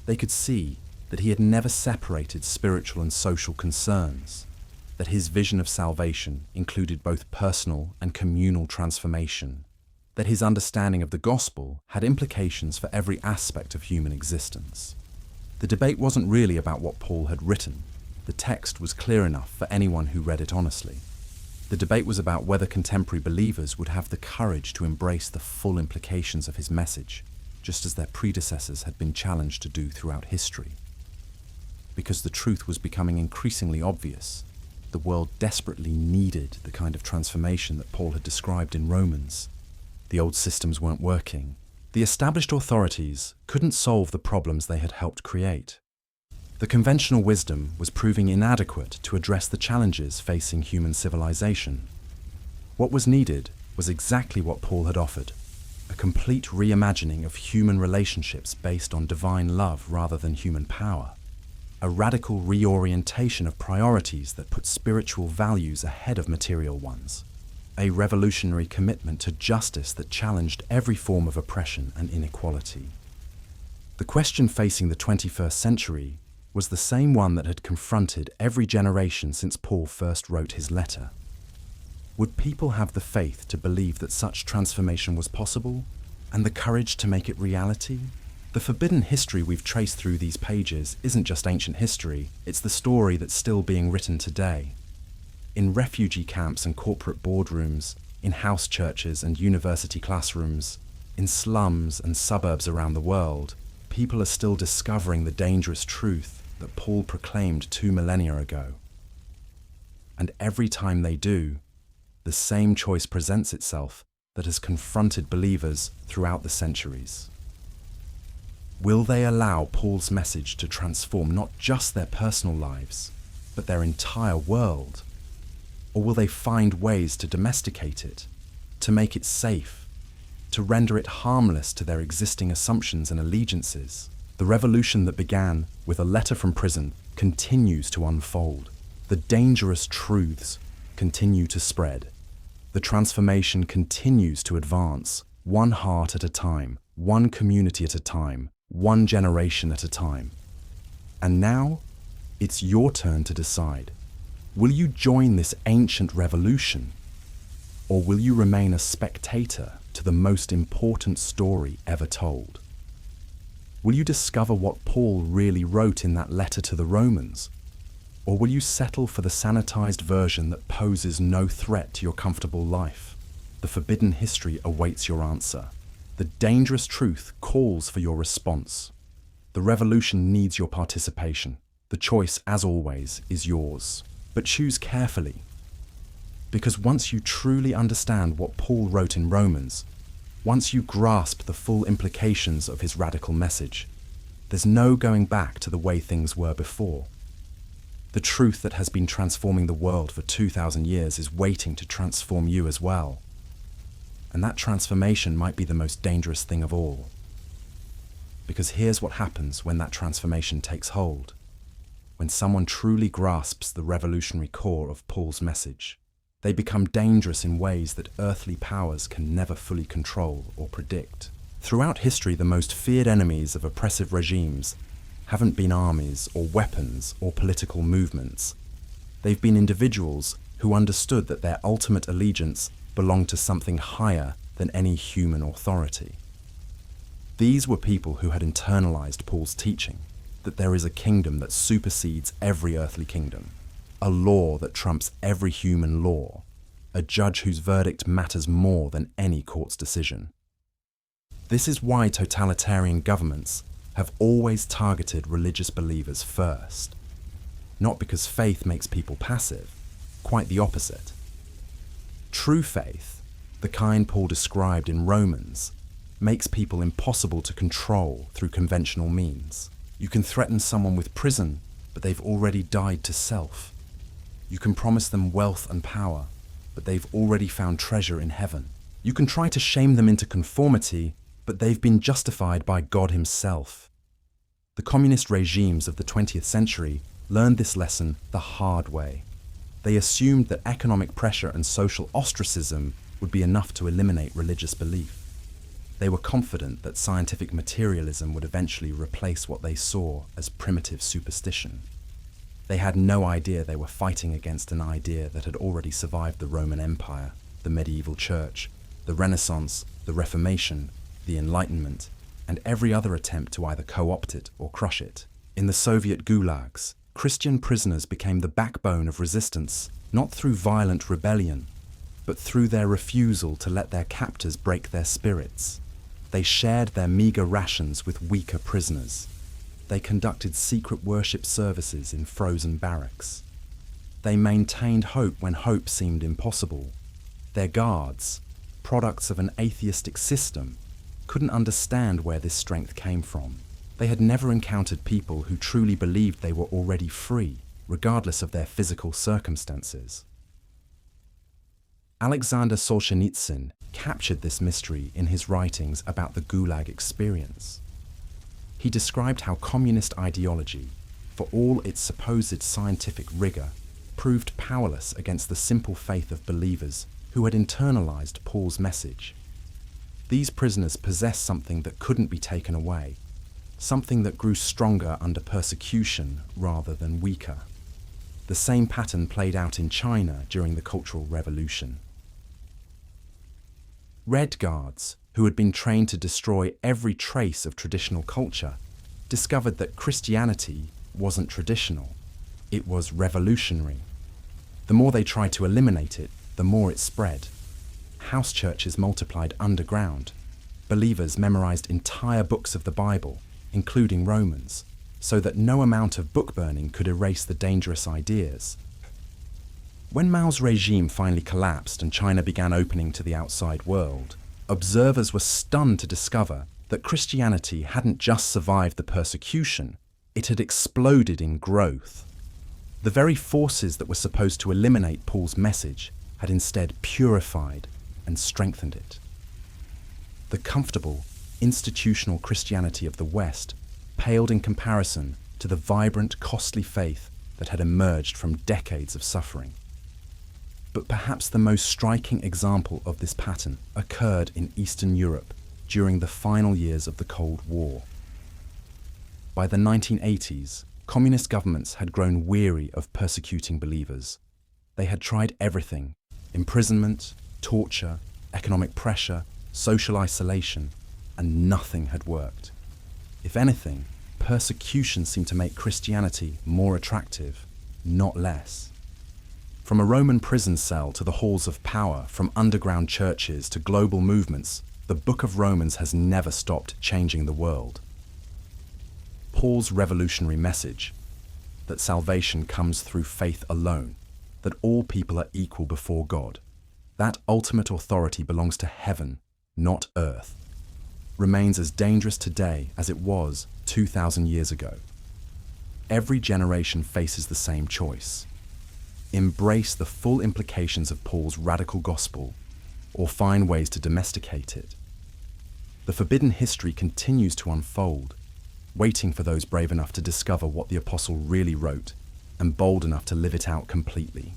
They could see that he had never separated spiritual and social concerns, that his vision of salvation included both personal and communal transformation, that his understanding of the gospel had implications for every aspect of human existence. The debate wasn't really about what Paul had written. The text was clear enough for anyone who read it honestly. The debate was about whether contemporary believers would have the courage to embrace the full implications of his message, just as their predecessors had been challenged to do throughout history. Because the truth was becoming increasingly obvious, the world desperately needed the kind of transformation that Paul had described in Romans. The old systems weren't working. The established authorities couldn't solve the problems they had helped create. The conventional wisdom was proving inadequate to address the challenges facing human civilization. What was needed was exactly what Paul had offered: a complete reimagining of human relationships based on divine love rather than human power, a radical reorientation of priorities that put spiritual values ahead of material ones, a revolutionary commitment to justice that challenged every form of oppression and inequality. The question facing the 21st century was the same one that had confronted every generation since Paul first wrote his letter. Would people have the faith to believe that such transformation was possible, and the courage to make it reality? The forbidden history we've traced through these pages isn't just ancient history, it's the story that's still being written today. In refugee camps and corporate boardrooms, in house churches and university classrooms, in slums and suburbs around the world, people are still discovering the dangerous truth that Paul proclaimed 2 millennia ago. And every time they do, the same choice presents itself that has confronted believers throughout the centuries. Will they allow Paul's message to transform not just their personal lives, but their entire world? Or will they find ways to domesticate it, to make it safe, to render it harmless to their existing assumptions and allegiances? The revolution that began with a letter from prison continues to unfold. The dangerous truths continue to spread. The transformation continues to advance, one heart at a time, one community at a time, one generation at a time. And now, it's your turn to decide. Will you join this ancient revolution? Or will you remain a spectator to the most important story ever told? Will you discover what Paul really wrote in that letter to the Romans? Or will you settle for the sanitized version that poses no threat to your comfortable life? The forbidden history awaits your answer. The dangerous truth calls for your response. The revolution needs your participation. The choice, as always, is yours. But choose carefully. Because once you truly understand what Paul wrote in Romans, once you grasp the full implications of his radical message, there's no going back to the way things were before. The truth that has been transforming the world for 2,000 years is waiting to transform you as well. And that transformation might be the most dangerous thing of all. Because here's what happens when that transformation takes hold. When someone truly grasps the revolutionary core of Paul's message, they become dangerous in ways that earthly powers can never fully control or predict. Throughout history, the most feared enemies of oppressive regimes haven't been armies or weapons or political movements. They've been individuals who understood that their ultimate allegiance belonged to something higher than any human authority. These were people who had internalized Paul's teaching, that there is a kingdom that supersedes every earthly kingdom, a law that trumps every human law, a judge whose verdict matters more than any court's decision. This is why totalitarian governments have always targeted religious believers first. Not because faith makes people passive, quite the opposite. True faith, the kind Paul described in Romans, makes people impossible to control through conventional means. You can threaten someone with prison, but they've already died to self. You can promise them wealth and power, but they've already found treasure in heaven. You can try to shame them into conformity, but they've been justified by God himself. The communist regimes of the 20th century learned this lesson the hard way. They assumed that economic pressure and social ostracism would be enough to eliminate religious belief. They were confident that scientific materialism would eventually replace what they saw as primitive superstition. They had no idea they were fighting against an idea that had already survived the Roman Empire, the medieval church, the Renaissance, the Reformation, the Enlightenment, and every other attempt to either co-opt it or crush it. In the Soviet gulags, Christian prisoners became the backbone of resistance, not through violent rebellion, but through their refusal to let their captors break their spirits. They shared their meager rations with weaker prisoners. They conducted secret worship services in frozen barracks. They maintained hope when hope seemed impossible. Their guards, products of an atheistic system, couldn't understand where this strength came from. They had never encountered people who truly believed they were already free, regardless of their physical circumstances. Alexander Solzhenitsyn captured this mystery in his writings about the Gulag experience. He described how communist ideology, for all its supposed scientific rigor, proved powerless against the simple faith of believers who had internalized Paul's message. These prisoners possessed something that couldn't be taken away, something that grew stronger under persecution rather than weaker. The same pattern played out in China during the Cultural Revolution. Red Guards, who had been trained to destroy every trace of traditional culture, discovered that Christianity wasn't traditional, it was revolutionary. The more they tried to eliminate it, the more it spread. House churches multiplied underground. Believers memorized entire books of the Bible, including Romans, so that no amount of book burning could erase the dangerous ideas. When Mao's regime finally collapsed and China began opening to the outside world, observers were stunned to discover that Christianity hadn't just survived the persecution, it had exploded in growth. The very forces that were supposed to eliminate Paul's message had instead purified and strengthened it. The comfortable, institutional Christianity of the West paled in comparison to the vibrant, costly faith that had emerged from decades of suffering. But perhaps the most striking example of this pattern occurred in Eastern Europe during the final years of the Cold War. By the 1980s, communist governments had grown weary of persecuting believers. They had tried everything: imprisonment, torture, economic pressure, social isolation, and nothing had worked. If anything, persecution seemed to make Christianity more attractive, not less. From a Roman prison cell to the halls of power, from underground churches to global movements, the Book of Romans has never stopped changing the world. Paul's revolutionary message, that salvation comes through faith alone, that all people are equal before God, that ultimate authority belongs to heaven, not earth, remains as dangerous today as it was 2,000 years ago. Every generation faces the same choice: embrace the full implications of Paul's radical gospel, or find ways to domesticate it. The forbidden history continues to unfold, waiting for those brave enough to discover what the apostle really wrote and bold enough to live it out completely.